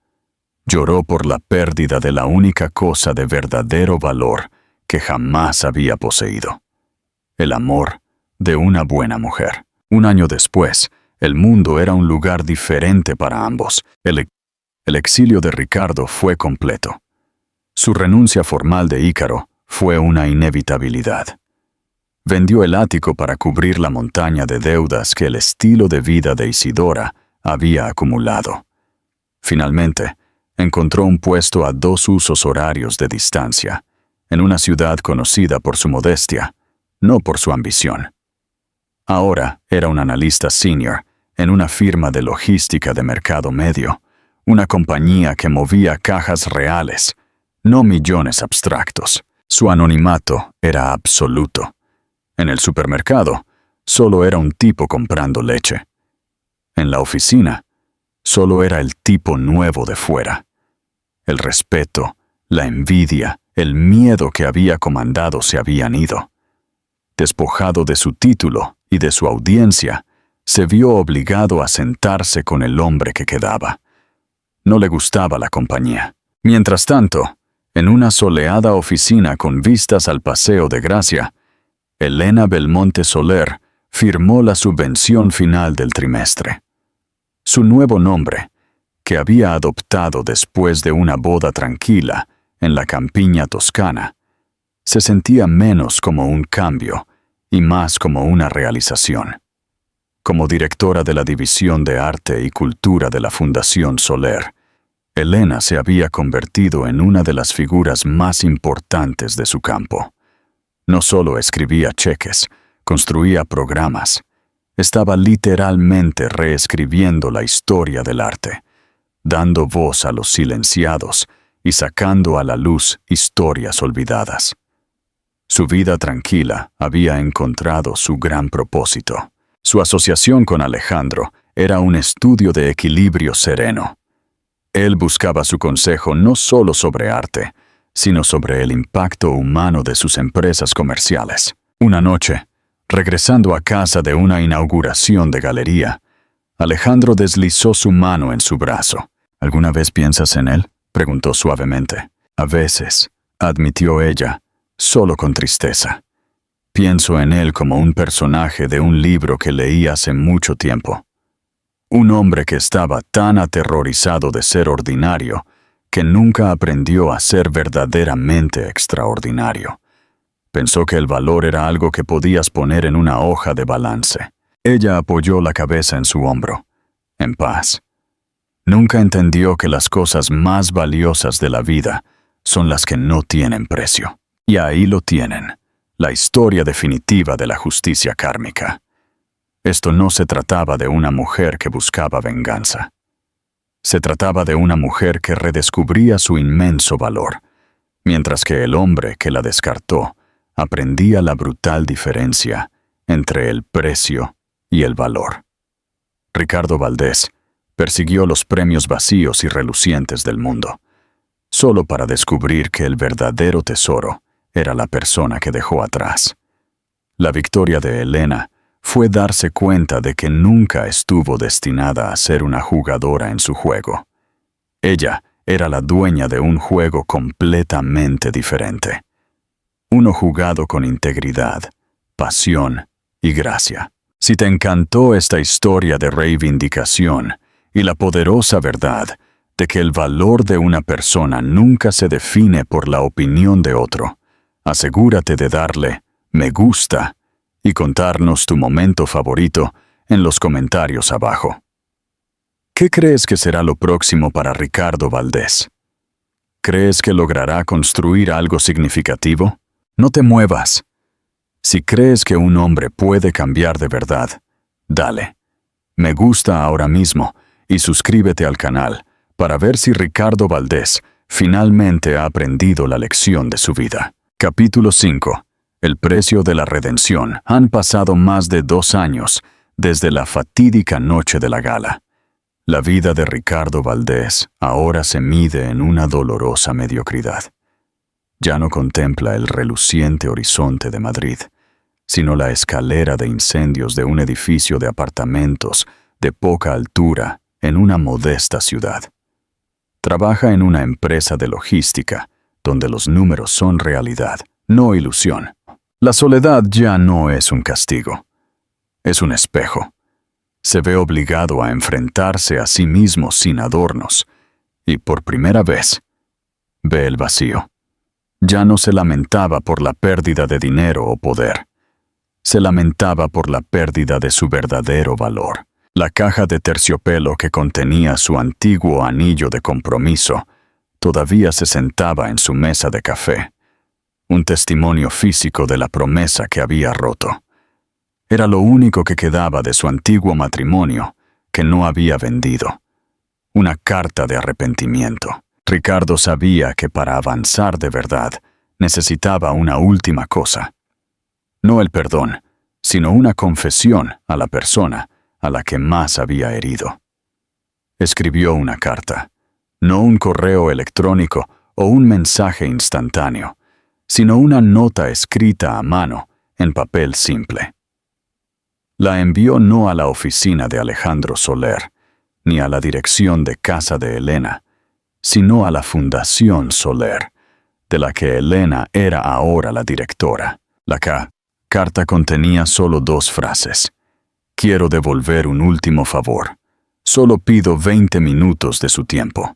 Lloró por la pérdida de la única cosa de verdadero valor que jamás había poseído: el amor de una buena mujer. Un año después, el mundo era un lugar diferente para ambos. El exilio de Ricardo fue completo. Su renuncia formal de Ícaro fue una inevitabilidad. Vendió el ático para cubrir la montaña de deudas que el estilo de vida de Isidora había acumulado. Finalmente, encontró un puesto a 2 usos horarios de distancia, en una ciudad conocida por su modestia, no por su ambición. Ahora era un analista senior en una firma de logística de mercado medio, una compañía que movía cajas reales, no millones abstractos. Su anonimato era absoluto. En el supermercado, solo era un tipo comprando leche. En la oficina, solo era el tipo nuevo de fuera. El respeto, la envidia, el miedo que había comandado se habían ido. Despojado de su título y de su audiencia, se vio obligado a sentarse con el hombre que quedaba. No le gustaba la compañía. Mientras tanto, en una soleada oficina con vistas al Paseo de Gracia, Elena Belmonte Soler firmó la subvención final del trimestre. Su nuevo nombre, que había adoptado después de una boda tranquila en la campiña toscana, se sentía menos como un cambio y más como una realización. Como directora de la División de Arte y Cultura de la Fundación Soler, Elena se había convertido en una de las figuras más importantes de su campo. No solo escribía cheques, construía programas, estaba literalmente reescribiendo la historia del arte, dando voz a los silenciados y sacando a la luz historias olvidadas. Su vida tranquila había encontrado su gran propósito. Su asociación con Alejandro era un estudio de equilibrio sereno. Él buscaba su consejo no solo sobre arte, sino sobre el impacto humano de sus empresas comerciales. Una noche, regresando a casa de una inauguración de galería, Alejandro deslizó su mano en su brazo. ¿Alguna vez piensas en él?, preguntó suavemente. A veces, admitió ella, solo con tristeza. Pienso en él como un personaje de un libro que leí hace mucho tiempo. Un hombre que estaba tan aterrorizado de ser ordinario que nunca aprendió a ser verdaderamente extraordinario. Pensó que el valor era algo que podías poner en una hoja de balance. Ella apoyó la cabeza en su hombro, en paz. Nunca entendió que las cosas más valiosas de la vida son las que no tienen precio. Y ahí lo tienen, la historia definitiva de la justicia kármica. Esto no se trataba de una mujer que buscaba venganza. Se trataba de una mujer que redescubría su inmenso valor, mientras que el hombre que la descartó aprendía la brutal diferencia entre el precio y el valor. Ricardo Valdés persiguió los premios vacíos y relucientes del mundo, solo para descubrir que el verdadero tesoro era la persona que dejó atrás. La victoria de Elena fue darse cuenta de que nunca estuvo destinada a ser una jugadora en su juego. Ella era la dueña de un juego completamente diferente. Uno jugado con integridad, pasión y gracia. Si te encantó esta historia de reivindicación y la poderosa verdad de que el valor de una persona nunca se define por la opinión de otro, asegúrate de darle me gusta y contarnos tu momento favorito en los comentarios abajo. ¿Qué crees que será lo próximo para Ricardo Valdés? ¿Crees que logrará construir algo significativo? No te muevas. Si crees que un hombre puede cambiar de verdad, dale me gusta ahora mismo y suscríbete al canal para ver si Ricardo Valdés finalmente ha aprendido la lección de su vida. Capítulo 5. El precio de la redención. Han pasado más de 2 años desde la fatídica noche de la gala. La vida de Ricardo Valdés ahora se mide en una dolorosa mediocridad. Ya no contempla el reluciente horizonte de Madrid, sino la escalera de incendios de un edificio de apartamentos de poca altura en una modesta ciudad. Trabaja en una empresa de logística donde los números son realidad, no ilusión. La soledad ya no es un castigo, es un espejo. Se ve obligado a enfrentarse a sí mismo sin adornos, y por primera vez, ve el vacío. Ya no se lamentaba por la pérdida de dinero o poder. Se lamentaba por la pérdida de su verdadero valor. La caja de terciopelo que contenía su antiguo anillo de compromiso todavía se sentaba en su mesa de café. Un testimonio físico de la promesa que había roto. Era lo único que quedaba de su antiguo matrimonio que no había vendido. Una carta de arrepentimiento. Ricardo sabía que para avanzar de verdad necesitaba una última cosa. No el perdón, sino una confesión a la persona a la que más había herido. Escribió una carta, no un correo electrónico o un mensaje instantáneo, sino una nota escrita a mano en papel simple. La envió no a la oficina de Alejandro Soler, ni a la dirección de casa de Elena, sino a la Fundación Soler, de la que Elena era ahora la directora. La carta contenía solo 2 frases. Quiero devolver un último favor. Solo pido 20 minutos de su tiempo.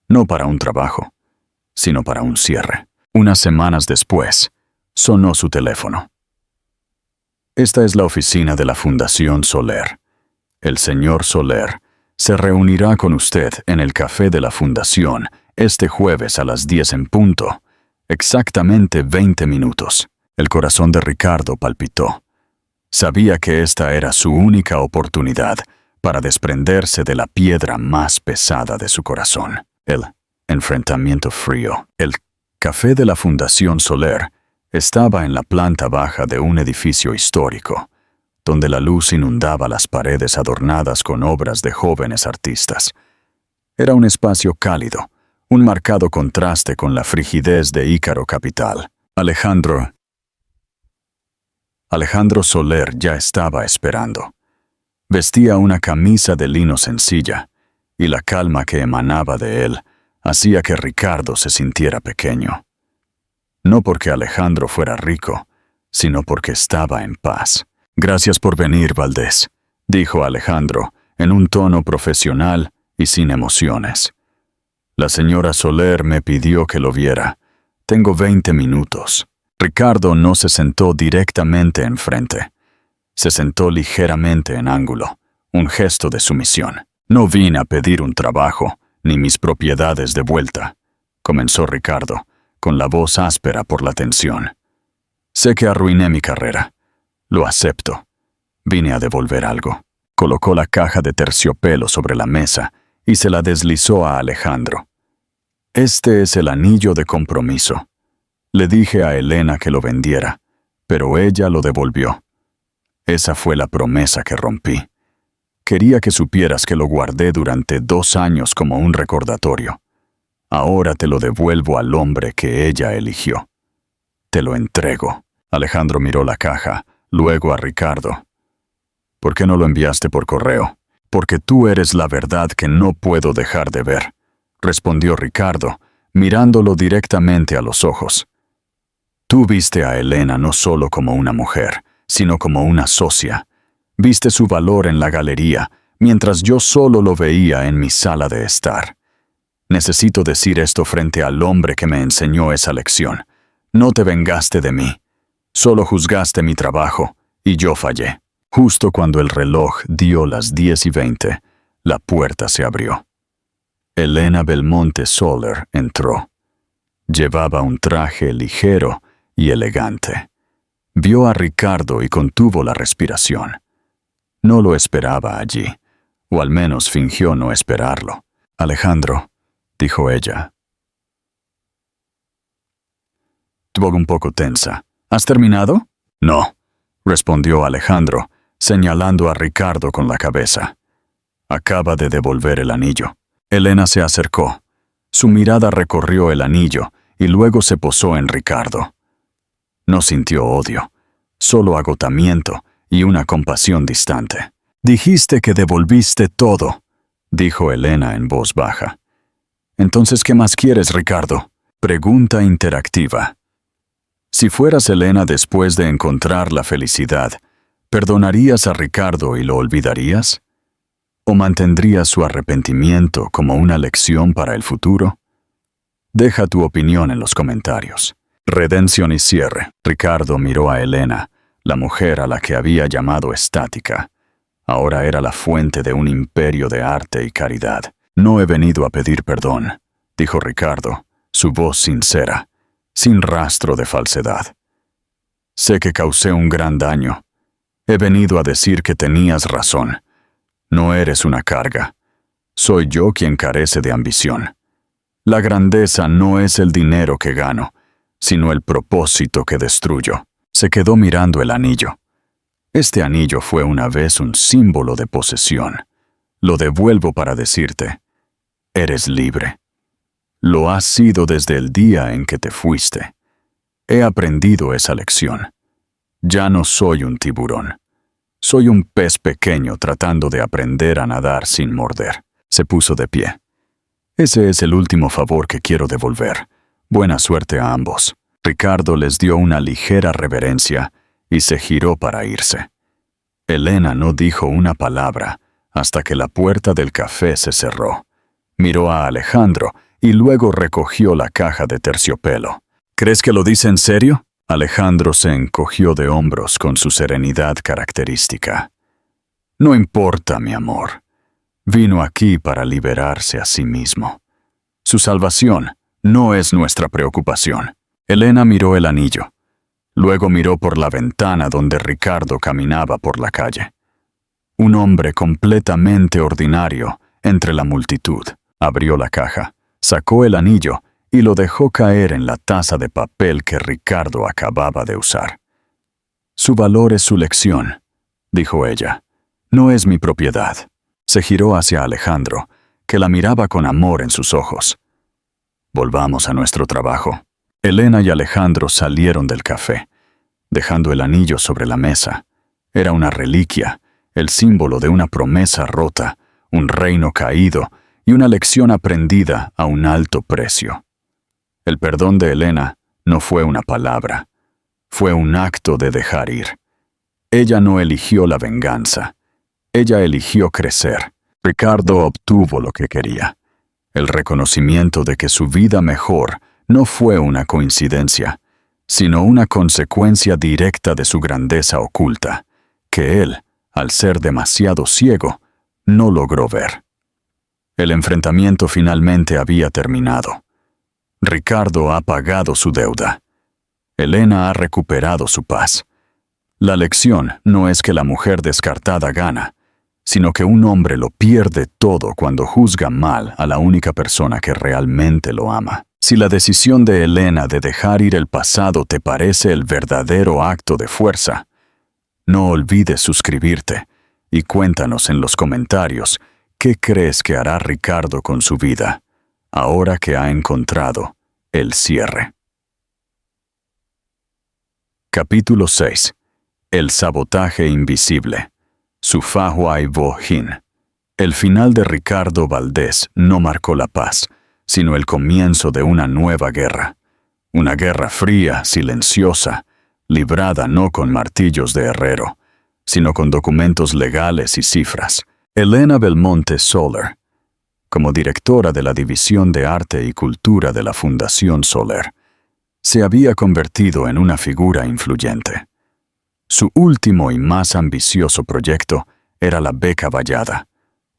No para un trabajo, sino para un cierre. Unas semanas después, sonó su teléfono. Esta es la oficina de la Fundación Soler. El señor Soler se reunirá con usted en el café de la Fundación este jueves a las 10 en punto. Exactamente 20 minutos. El corazón de Ricardo palpitó. Sabía que esta era su única oportunidad para desprenderse de la piedra más pesada de su corazón. El enfrentamiento frío. El café de la Fundación Soler estaba en la planta baja de un edificio histórico, donde la luz inundaba las paredes adornadas con obras de jóvenes artistas. Era un espacio cálido, un marcado contraste con la frigidez de Ícaro Capital. Alejandro Soler ya estaba esperando. Vestía una camisa de lino sencilla, y la calma que emanaba de él hacía que Ricardo se sintiera pequeño. No porque Alejandro fuera rico, sino porque estaba en paz. «Gracias por venir, Valdés», dijo Alejandro, en un tono profesional y sin emociones. «La señora Soler me pidió que lo viera. Tengo 20 minutos». Ricardo no se sentó directamente enfrente. Se sentó ligeramente en ángulo, un gesto de sumisión. «No vine a pedir un trabajo, ni mis propiedades de vuelta», comenzó Ricardo, con la voz áspera por la tensión. «Sé que arruiné mi carrera. Lo acepto. Vine a devolver algo». Colocó la caja de terciopelo sobre la mesa y se la deslizó a Alejandro. «Este es el anillo de compromiso. Le dije a Elena que lo vendiera, pero ella lo devolvió. Esa fue la promesa que rompí. Quería que supieras que lo guardé durante 2 años como un recordatorio. Ahora te lo devuelvo al hombre que ella eligió. Te lo entrego». Alejandro miró la caja, luego a Ricardo. «¿Por qué no lo enviaste por correo?» «Porque tú eres la verdad que no puedo dejar de ver», respondió Ricardo, mirándolo directamente a los ojos. «Tú viste a Elena no solo como una mujer, sino como una socia. Viste su valor en la galería, mientras yo solo lo veía en mi sala de estar. Necesito decir esto frente al hombre que me enseñó esa lección. No te vengaste de mí. Solo juzgaste mi trabajo, y yo fallé». Justo cuando el reloj dio las 10:20, la puerta se abrió. Elena Belmonte Soler entró. Llevaba un traje ligero y elegante. Vio a Ricardo y contuvo la respiración. No lo esperaba allí, o al menos fingió no esperarlo. «Alejandro», dijo ella. Tu voz un poco tensa. «¿Has terminado?» «No», respondió Alejandro, señalando a Ricardo con la cabeza. «Acaba de devolver el anillo». Elena se acercó. Su mirada recorrió el anillo y luego se posó en Ricardo. No sintió odio, solo agotamiento y una compasión distante. «Dijiste que devolviste todo», dijo Elena en voz baja. «Entonces, ¿qué más quieres, Ricardo?» Pregunta interactiva. Si fueras Elena después de encontrar la felicidad, ¿perdonarías a Ricardo y lo olvidarías? ¿O mantendrías su arrepentimiento como una lección para el futuro? Deja tu opinión en los comentarios. Redención y cierre. Ricardo miró a Elena, la mujer a la que había llamado estática. Ahora era la fuente de un imperio de arte y caridad. «No he venido a pedir perdón», dijo Ricardo, su voz sincera, sin rastro de falsedad. «Sé que causé un gran daño. He venido a decir que tenías razón. No eres una carga. Soy yo quien carece de ambición. La grandeza no es el dinero que gano, sino el propósito que destruyo». Se quedó mirando el anillo. Este anillo fue una vez un símbolo de posesión. Lo devuelvo para decirte, eres libre. Lo has sido desde el día en que te fuiste. He aprendido esa lección. Ya no soy un tiburón. Soy un pez pequeño tratando de aprender a nadar sin morder. Se puso de pie. «Ese es el último favor que quiero devolver. Buena suerte a ambos». Ricardo les dio una ligera reverencia y se giró para irse. Elena no dijo una palabra hasta que la puerta del café se cerró. Miró a Alejandro y luego recogió la caja de terciopelo. ¿Crees que lo dice en serio? Alejandro se encogió de hombros con su serenidad característica. No importa, mi amor. Vino aquí para liberarse a sí mismo. Su salvación no es nuestra preocupación. Elena miró el anillo. Luego miró por la ventana donde Ricardo caminaba por la calle. Un hombre completamente ordinario entre la multitud. Abrió la caja, sacó el anillo y lo dejó caer en la taza de papel que Ricardo acababa de usar. Su valor es su lección, dijo ella. No es mi propiedad. Se giró hacia Alejandro, que la miraba con amor en sus ojos. Volvamos a nuestro trabajo. Elena y Alejandro salieron del café, dejando el anillo sobre la mesa. Era una reliquia, el símbolo de una promesa rota, un reino caído y una lección aprendida a un alto precio. El perdón de Elena no fue una palabra, fue un acto de dejar ir. Ella no eligió la venganza, ella eligió crecer. Ricardo obtuvo lo que quería, el reconocimiento de que su vida mejor no fue una coincidencia, sino una consecuencia directa de su grandeza oculta, que él, al ser demasiado ciego, no logró ver. El enfrentamiento finalmente había terminado. Ricardo ha pagado su deuda. Elena ha recuperado su paz. La lección no es que la mujer descartada gana, sino que un hombre lo pierde todo cuando juzga mal a la única persona que realmente lo ama. Si la decisión de Elena de dejar ir el pasado te parece el verdadero acto de fuerza, no olvides suscribirte y cuéntanos en los comentarios qué crees que hará Ricardo con su vida, ahora que ha encontrado el cierre. Capítulo 6. El sabotaje invisible. Sufahuay Bohin. El final de Ricardo Valdés no marcó la paz, sino el comienzo de una nueva guerra. Una guerra fría, silenciosa, librada no con martillos de herrero, sino con documentos legales y cifras. Elena Belmonte Soler, como directora de la División de Arte y Cultura de la Fundación Soler, se había convertido en una figura influyente. Su último y más ambicioso proyecto era la Beca Vallada,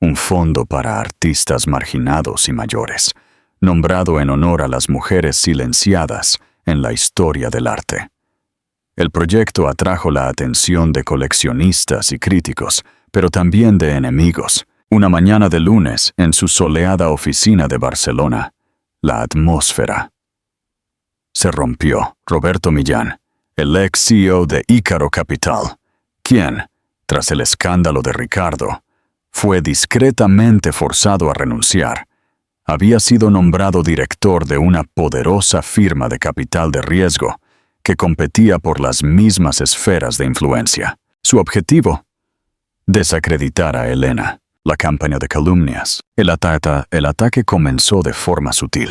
un fondo para artistas marginados y mayores, nombrado en honor a las mujeres silenciadas en la historia del arte. El proyecto atrajo la atención de coleccionistas y críticos, pero también de enemigos. Una mañana de lunes, en su soleada oficina de Barcelona, la atmósfera se rompió. Roberto Millán, el ex CEO de Ícaro Capital, quien, tras el escándalo de Ricardo, fue discretamente forzado a renunciar, había sido nombrado director de una poderosa firma de capital de riesgo que competía por las mismas esferas de influencia. Su objetivo: desacreditar a Elena. La campaña de calumnias. El ataque comenzó de forma sutil.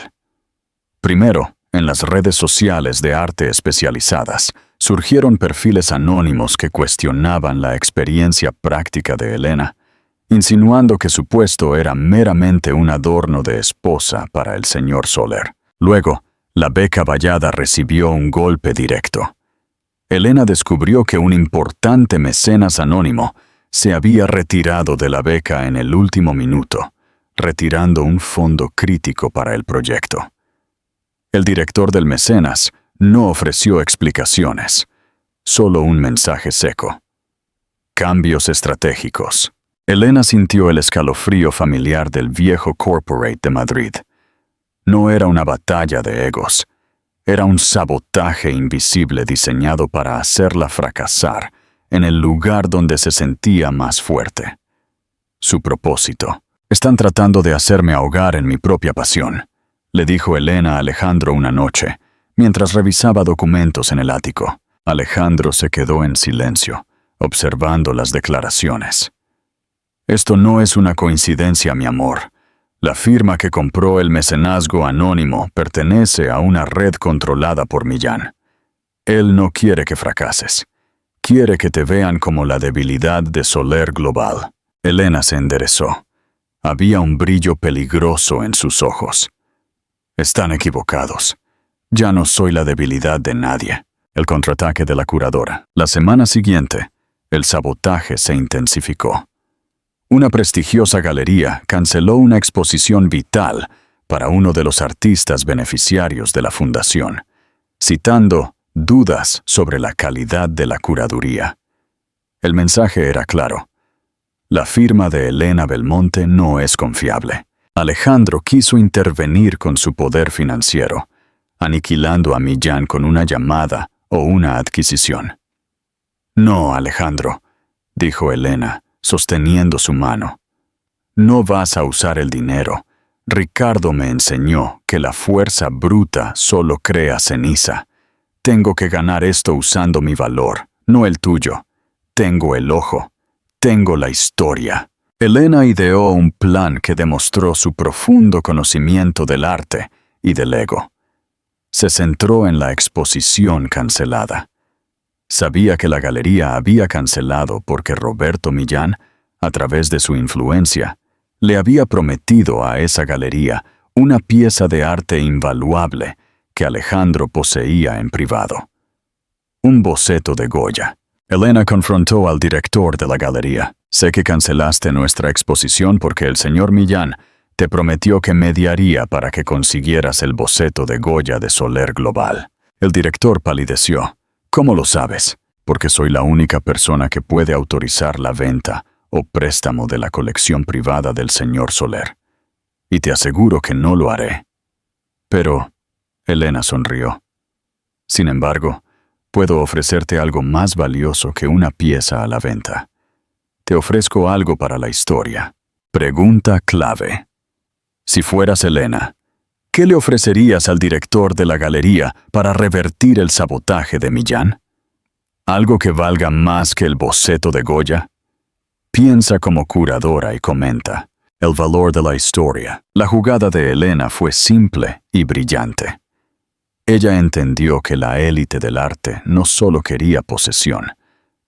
Primero, en las redes sociales de arte especializadas, surgieron perfiles anónimos que cuestionaban la experiencia práctica de Elena, insinuando que su puesto era meramente un adorno de esposa para el señor Soler. Luego, la Beca Vallada recibió un golpe directo. Elena descubrió que un importante mecenas anónimo se había retirado de la beca en el último minuto, retirando un fondo crítico para el proyecto. El director del mecenas no ofreció explicaciones, solo un mensaje seco. Cambios estratégicos. Elena sintió el escalofrío familiar del viejo corporate de Madrid. No era una batalla de egos, era un sabotaje invisible diseñado para hacerla fracasar en el lugar donde se sentía más fuerte. Su propósito: están tratando de hacerme ahogar en mi propia pasión, le dijo Elena a Alejandro una noche, mientras revisaba documentos en el ático. Alejandro se quedó en silencio, observando las declaraciones. Esto no es una coincidencia, mi amor. La firma que compró el mecenazgo anónimo pertenece a una red controlada por Millán. Él no quiere que fracases. Quiere que te vean como la debilidad de Soler Global. Elena se enderezó. Había un brillo peligroso en sus ojos. Están equivocados. Ya no soy la debilidad de nadie. El contraataque de la curadora. La semana siguiente, el sabotaje se intensificó. Una prestigiosa galería canceló una exposición vital para uno de los artistas beneficiarios de la fundación, citando dudas sobre la calidad de la curaduría. El mensaje era claro. La firma de Elena Belmonte no es confiable. Alejandro quiso intervenir con su poder financiero, aniquilando a Millán con una llamada o una adquisición. No, Alejandro, dijo Elena, sosteniendo su mano. No vas a usar el dinero. Ricardo me enseñó que la fuerza bruta solo crea ceniza. Tengo que ganar esto usando mi valor, no el tuyo. Tengo el ojo. Tengo la historia. Elena ideó un plan que demostró su profundo conocimiento del arte y del ego. Se centró en la exposición cancelada. Sabía que la galería había cancelado porque Roberto Millán, a través de su influencia, le había prometido a esa galería una pieza de arte invaluable que Alejandro poseía en privado. Un boceto de Goya. Elena confrontó al director de la galería. Sé que cancelaste nuestra exposición porque el señor Millán te prometió que mediaría para que consiguieras el boceto de Goya de Soler Global. El director palideció. ¿Cómo lo sabes? Porque soy la única persona que puede autorizar la venta o préstamo de la colección privada del señor Soler. Y te aseguro que no lo haré. Pero, Elena sonrió. Sin embargo, puedo ofrecerte algo más valioso que una pieza a la venta. Te ofrezco algo para la historia. Pregunta clave. Si fueras Elena, ¿qué le ofrecerías al director de la galería para revertir el sabotaje de Millán? ¿Algo que valga más que el boceto de Goya? Piensa como curadora y comenta. El valor de la historia. La jugada de Elena fue simple y brillante. Ella entendió que la élite del arte no solo quería posesión,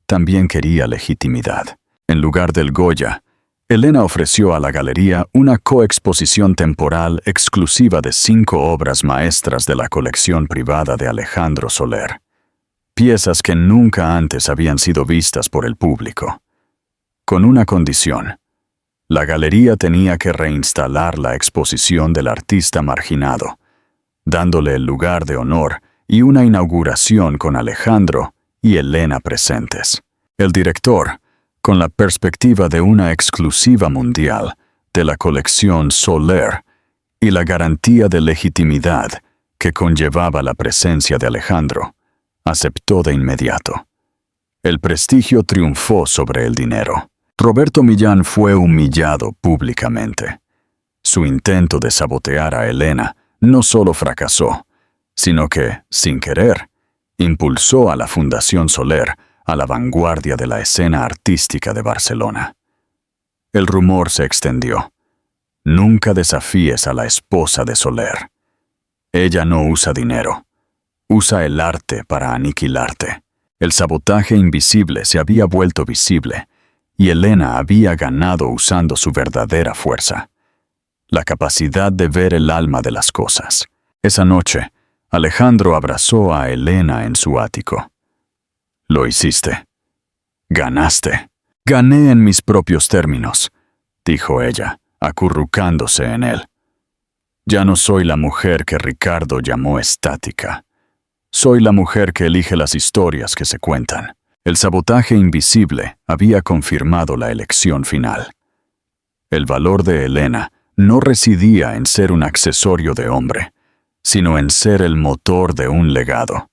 también quería legitimidad. En lugar del Goya, Elena ofreció a la galería una coexposición temporal exclusiva de 5 obras maestras de la colección privada de Alejandro Soler. Piezas que nunca antes habían sido vistas por el público. Con una condición. La galería tenía que reinstalar la exposición del artista marginado, dándole el lugar de honor y una inauguración con Alejandro y Elena presentes. El director, con la perspectiva de una exclusiva mundial de la colección Soler y la garantía de legitimidad que conllevaba la presencia de Alejandro, aceptó de inmediato. El prestigio triunfó sobre el dinero. Roberto Millán fue humillado públicamente. Su intento de sabotear a Elena no solo fracasó, sino que, sin querer, impulsó a la Fundación Soler a la vanguardia de la escena artística de Barcelona. El rumor se extendió. Nunca desafíes a la esposa de Soler. Ella no usa dinero. Usa el arte para aniquilarte. El sabotaje invisible se había vuelto visible, y Elena había ganado usando su verdadera fuerza. La capacidad de ver el alma de las cosas. Esa noche, Alejandro abrazó a Elena en su ático. Lo hiciste. Ganaste. Gané en mis propios términos, dijo ella, acurrucándose en él. Ya no soy la mujer que Ricardo llamó estática. Soy la mujer que elige las historias que se cuentan. El sabotaje invisible había confirmado la elección final. El valor de Elena no residía en ser un accesorio de hombre, sino en ser el motor de un legado.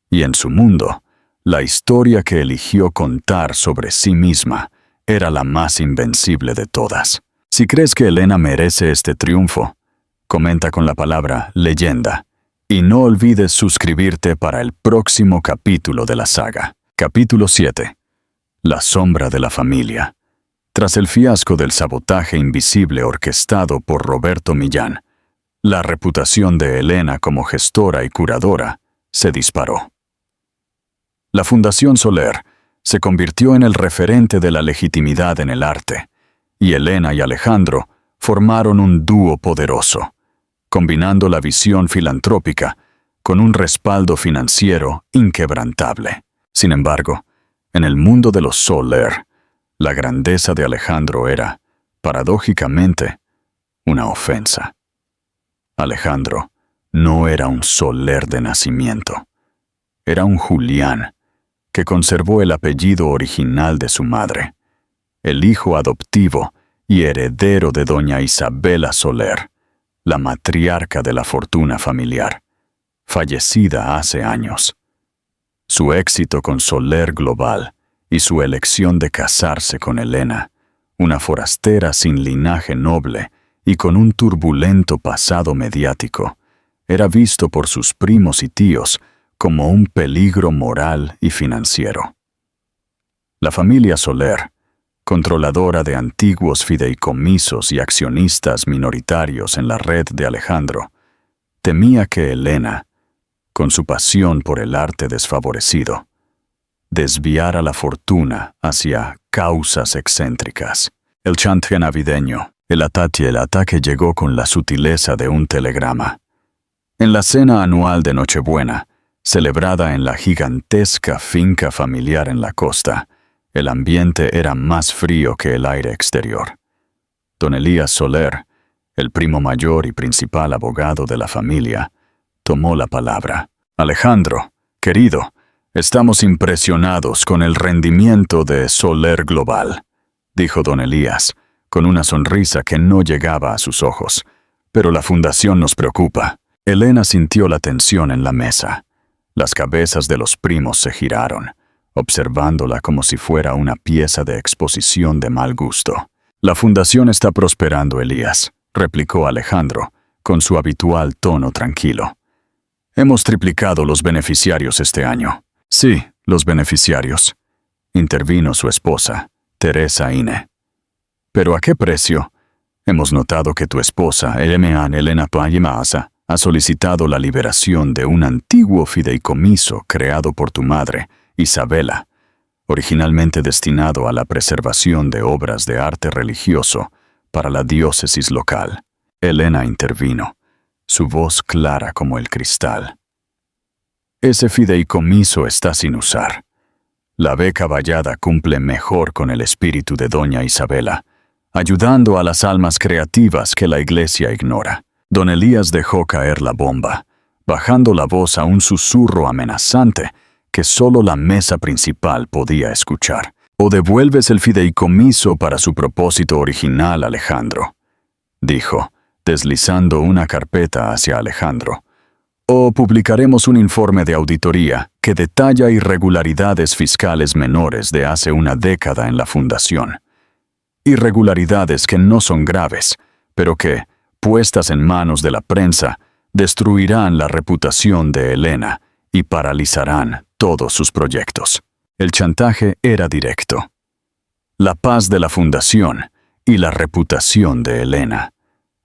Y en su mundo, la historia que eligió contar sobre sí misma era la más invencible de todas. Si crees que Elena merece este triunfo, comenta con la palabra leyenda y no olvides suscribirte para el próximo capítulo de la saga. Capítulo 7. La sombra de la familia. Tras el fiasco del sabotaje invisible orquestado por Roberto Millán, la reputación de Elena como gestora y curadora se disparó. La Fundación Soler se convirtió en el referente de la legitimidad en el arte, y Elena y Alejandro formaron un dúo poderoso, combinando la visión filantrópica con un respaldo financiero inquebrantable. Sin embargo, en el mundo de los Soler, la grandeza de Alejandro era, paradójicamente, una ofensa. Alejandro no era un Soler de nacimiento. Era un Julián, que conservó el apellido original de su madre, el hijo adoptivo y heredero de doña Isabela Soler, la matriarca de la fortuna familiar, fallecida hace años. Su éxito con Soler Global y su elección de casarse con Elena, una forastera sin linaje noble y con un turbulento pasado mediático, era visto por sus primos y tíos como un peligro moral y financiero. La familia Soler, controladora de antiguos fideicomisos y accionistas minoritarios en la red de Alejandro, temía que Elena, con su pasión por el arte desfavorecido, desviara la fortuna hacia causas excéntricas. El chantaje navideño, el ataque llegó con la sutileza de un telegrama. En la cena anual de Nochebuena, celebrada en la gigantesca finca familiar en la costa, el ambiente era más frío que el aire exterior. Don Elías Soler, el primo mayor y principal abogado de la familia, tomó la palabra. Alejandro, querido, estamos impresionados con el rendimiento de Soler Global, dijo don Elías, con una sonrisa que no llegaba a sus ojos. Pero la fundación nos preocupa. Elena sintió la tensión en la mesa. Las cabezas de los primos se giraron, observándola como si fuera una pieza de exposición de mal gusto. La fundación está prosperando, Elías, replicó Alejandro, con su habitual tono tranquilo. Hemos triplicado los beneficiarios este año. Sí, los beneficiarios, intervino su esposa, Teresa Ine. ¿Pero a qué precio? Hemos notado que tu esposa, Elena Payemasa, ha solicitado la liberación de un antiguo fideicomiso creado por tu madre, Isabela, originalmente destinado a la preservación de obras de arte religioso para la diócesis local. Elena intervino, su voz clara como el cristal. Ese fideicomiso está sin usar. La beca vallada cumple mejor con el espíritu de doña Isabela, ayudando a las almas creativas que la Iglesia ignora. Don Elías dejó caer la bomba, bajando la voz a un susurro amenazante que solo la mesa principal podía escuchar. «O devuelves el fideicomiso para su propósito original, Alejandro», dijo, deslizando una carpeta hacia Alejandro. «O publicaremos un informe de auditoría que detalla irregularidades fiscales menores de hace una década en la fundación. Irregularidades que no son graves, pero que, puestas en manos de la prensa, destruirán la reputación de Elena y paralizarán todos sus proyectos». El chantaje era directo. La paz de la fundación y la reputación de Elena,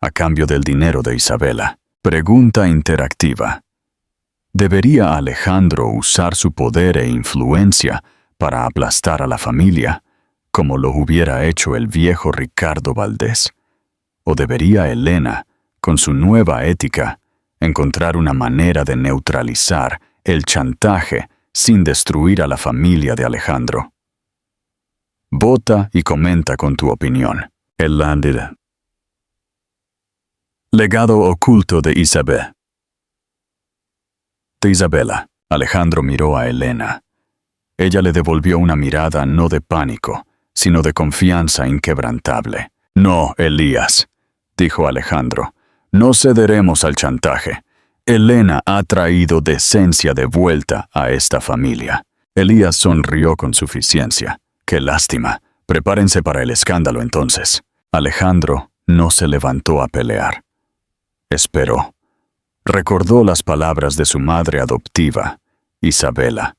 a cambio del dinero de Isabela. Pregunta interactiva. ¿Debería Alejandro usar su poder e influencia para aplastar a la familia, como lo hubiera hecho el viejo Ricardo Valdés? ¿O debería Elena, con su nueva ética, encontrar una manera de neutralizar el chantaje sin destruir a la familia de Alejandro? Vota y comenta con tu opinión. El Landida. Legado oculto de Isabel. De Isabela, Alejandro miró a Elena. Ella le devolvió una mirada no de pánico, sino de confianza inquebrantable. «No, Elías», dijo Alejandro, «no cederemos al chantaje. Elena ha traído decencia de vuelta a esta familia». Elías sonrió con suficiencia. «Qué lástima. Prepárense para el escándalo entonces». Alejandro no se levantó a pelear. Esperó. Recordó las palabras de su madre adoptiva, Isabela,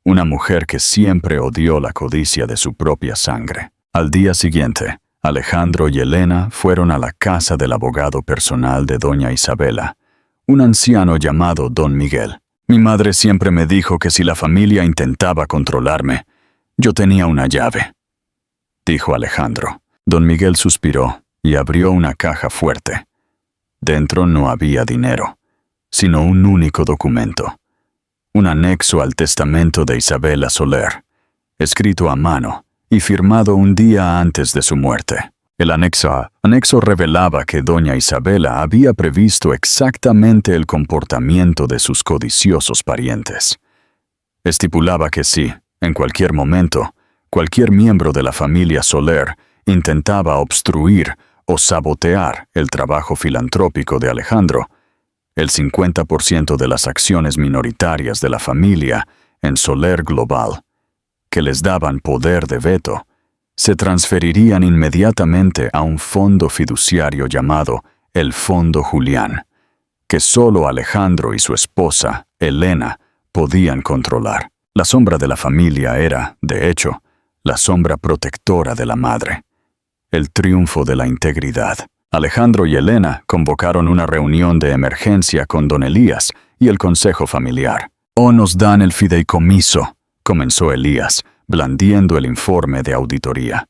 una mujer que siempre odió la codicia de su propia sangre. Al día siguiente, Alejandro y Elena fueron a la casa del abogado personal de doña Isabela, un anciano llamado Don Miguel. «Mi madre siempre me dijo que si la familia intentaba controlarme, yo tenía una llave», dijo Alejandro. Don Miguel suspiró y abrió una caja fuerte. Dentro no había dinero, sino un único documento, un anexo al testamento de Isabela Soler, escrito a mano y firmado un día antes de su muerte. El anexo revelaba que doña Isabela había previsto exactamente el comportamiento de sus codiciosos parientes. Estipulaba que si, en cualquier momento, cualquier miembro de la familia Soler intentaba obstruir o sabotear el trabajo filantrópico de Alejandro, el 50% de las acciones minoritarias de la familia en Soler Global, que les daban poder de veto, se transferirían inmediatamente a un fondo fiduciario llamado el Fondo Julián, que solo Alejandro y su esposa, Elena, podían controlar. La sombra de la familia era, de hecho, la sombra protectora de la madre, el triunfo de la integridad. Alejandro y Elena convocaron una reunión de emergencia con don Elías y el consejo familiar. «O nos dan el fideicomiso», comenzó Elías, blandiendo el informe de auditoría.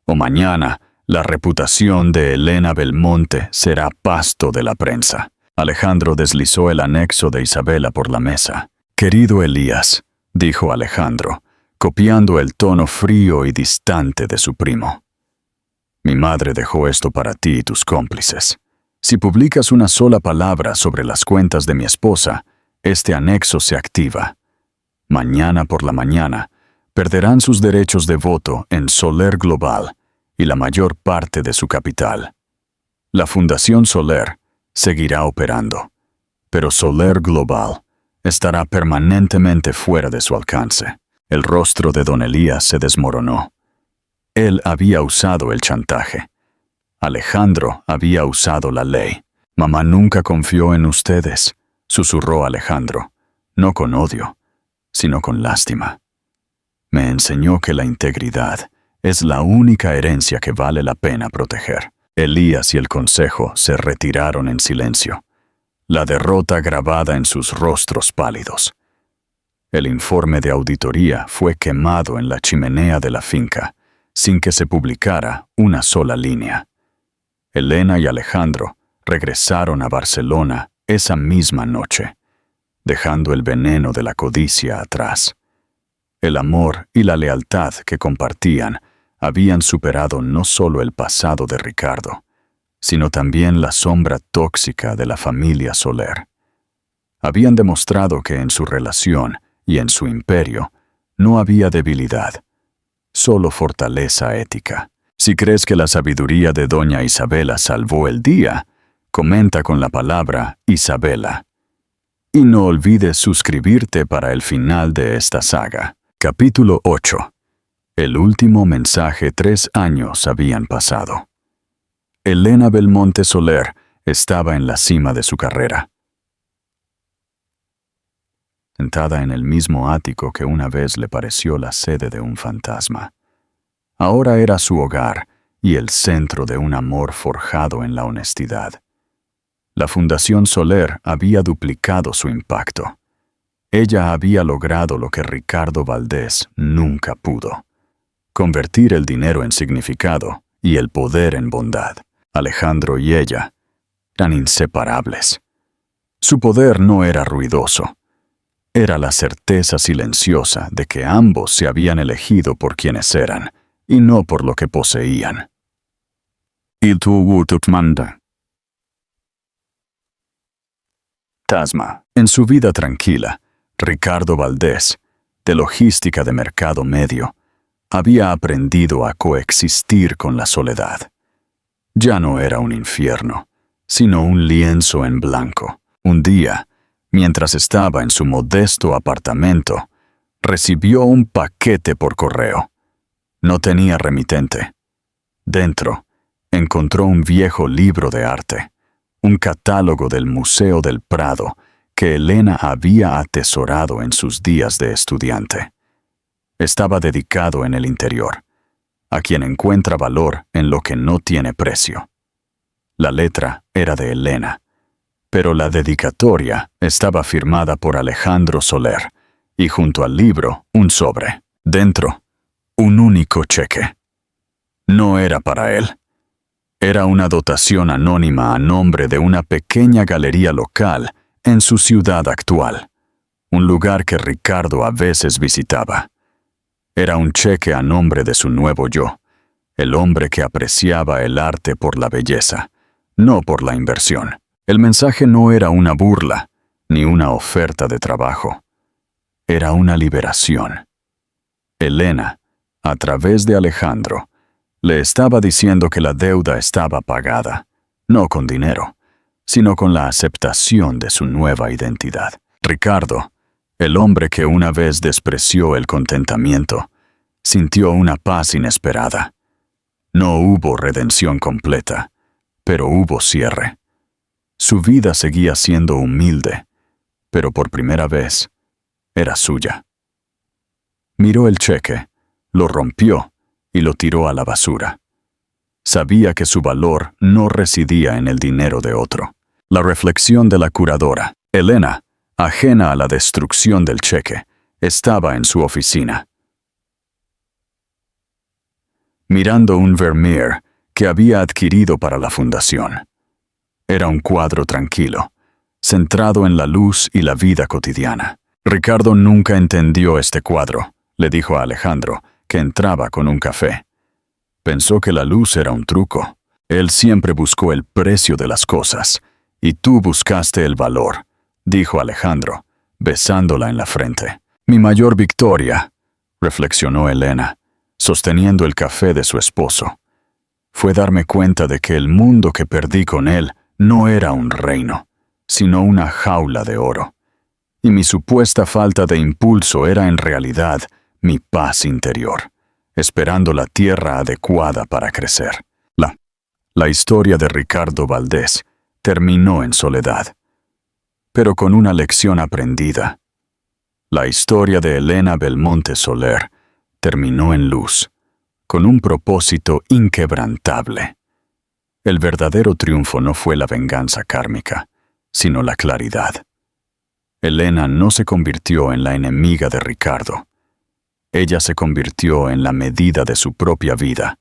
«O mañana, la reputación de Elena Belmonte será pasto de la prensa». Alejandro deslizó el anexo de Isabela por la mesa. «Querido Elías», dijo Alejandro, copiando el tono frío y distante de su primo. «Mi madre dejó esto para ti y tus cómplices. Si publicas una sola palabra sobre las cuentas de mi esposa, este anexo se activa. Mañana por la mañana, perderán sus derechos de voto en Soler Global y la mayor parte de su capital. La Fundación Soler seguirá operando, pero Soler Global estará permanentemente fuera de su alcance». El rostro de don Elías se desmoronó. Él había usado el chantaje. Alejandro había usado la ley. «Mamá nunca confió en ustedes», susurró Alejandro, no con odio, sino con lástima. «Me enseñó que la integridad es la única herencia que vale la pena proteger». Elías y el consejo se retiraron en silencio, la derrota grabada en sus rostros pálidos. El informe de auditoría fue quemado en la chimenea de la finca, sin que se publicara una sola línea. Elena y Alejandro regresaron a Barcelona esa misma noche, dejando el veneno de la codicia atrás. El amor y la lealtad que compartían habían superado no solo el pasado de Ricardo, sino también la sombra tóxica de la familia Soler. Habían demostrado que en su relación y en su imperio no había debilidad, solo fortaleza ética. Si crees que la sabiduría de doña Isabela salvó el día, comenta con la palabra Isabela. Y no olvides suscribirte para el final de esta saga. Capítulo 8. El último mensaje. 3 años habían pasado. Elena Belmonte Soler estaba en la cima de su carrera. Sentada en el mismo ático que una vez le pareció la sede de un fantasma. Ahora era su hogar y el centro de un amor forjado en la honestidad. La Fundación Soler había duplicado su impacto. Ella había logrado lo que Ricardo Valdés nunca pudo: convertir el dinero en significado y el poder en bondad. Alejandro y ella eran inseparables. Su poder no era ruidoso. Era la certeza silenciosa de que ambos se habían elegido por quienes eran y no por lo que poseían. Tasma. En su vida tranquila, Ricardo Valdés, de logística de mercado medio, había aprendido a coexistir con la soledad. Ya no era un infierno, sino un lienzo en blanco. Un día, mientras estaba en su modesto apartamento, recibió un paquete por correo. No tenía remitente. Dentro, encontró un viejo libro de arte, un catálogo del Museo del Prado que Elena había atesorado en sus días de estudiante. Estaba dedicado en el interior, a quien encuentra valor en lo que no tiene precio. La letra era de Elena, pero la dedicatoria estaba firmada por Alejandro Soler, y junto al libro un sobre. Dentro, un único cheque. No era para él. Era una dotación anónima a nombre de una pequeña galería local en su ciudad actual, un lugar que Ricardo a veces visitaba. Era un cheque a nombre de su nuevo yo, el hombre que apreciaba el arte por la belleza, no por la inversión. El mensaje no era una burla, ni una oferta de trabajo. Era una liberación. Elena, a través de Alejandro, le estaba diciendo que la deuda estaba pagada, no con dinero, sino con la aceptación de su nueva identidad. Ricardo, el hombre que una vez despreció el contentamiento, sintió una paz inesperada. No hubo redención completa, pero hubo cierre. Su vida seguía siendo humilde, pero por primera vez era suya. Miró el cheque, lo rompió y lo tiró a la basura. Sabía que su valor no residía en el dinero de otro. La reflexión de la curadora, Elena, ajena a la destrucción del cheque, estaba en su oficina, mirando un Vermeer que había adquirido para la fundación. Era un cuadro tranquilo, centrado en la luz y la vida cotidiana. Ricardo nunca entendió este cuadro, le dijo a Alejandro, que entraba con un café. Pensó que la luz era un truco. Él siempre buscó el precio de las cosas, y tú buscaste el valor, dijo Alejandro, besándola en la frente. Mi mayor victoria, reflexionó Elena, sosteniendo el café de su esposo, fue darme cuenta de que el mundo que perdí con él no era un reino, sino una jaula de oro. Y mi supuesta falta de impulso era en realidad mi paz interior, esperando la tierra adecuada para crecer. La historia de Ricardo Valdés terminó en soledad, pero con una lección aprendida. La historia de Elena Belmonte Soler terminó en luz, con un propósito inquebrantable. El verdadero triunfo no fue la venganza kármica, sino la claridad. Elena no se convirtió en la enemiga de Ricardo. Ella se convirtió en la medida de su propia vida,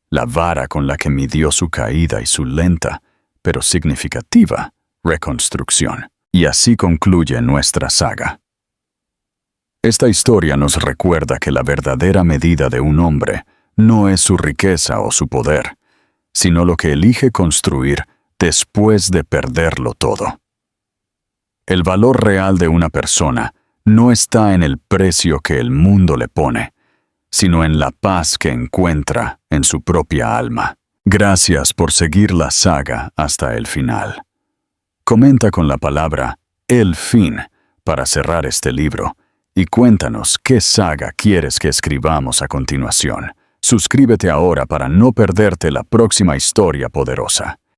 la vara con la que midió su caída y su lenta, pero significativa, reconstrucción. Y así concluye nuestra saga. Esta historia nos recuerda que la verdadera medida de un hombre no es su riqueza o su poder, sino lo que elige construir después de perderlo todo. El valor real de una persona no está en el precio que el mundo le pone, sino en la paz que encuentra en su propia alma. Gracias por seguir la saga hasta el final. Comenta con la palabra "el fin" para cerrar este libro y cuéntanos qué saga quieres que escribamos a continuación. Suscríbete ahora para no perderte la próxima historia poderosa.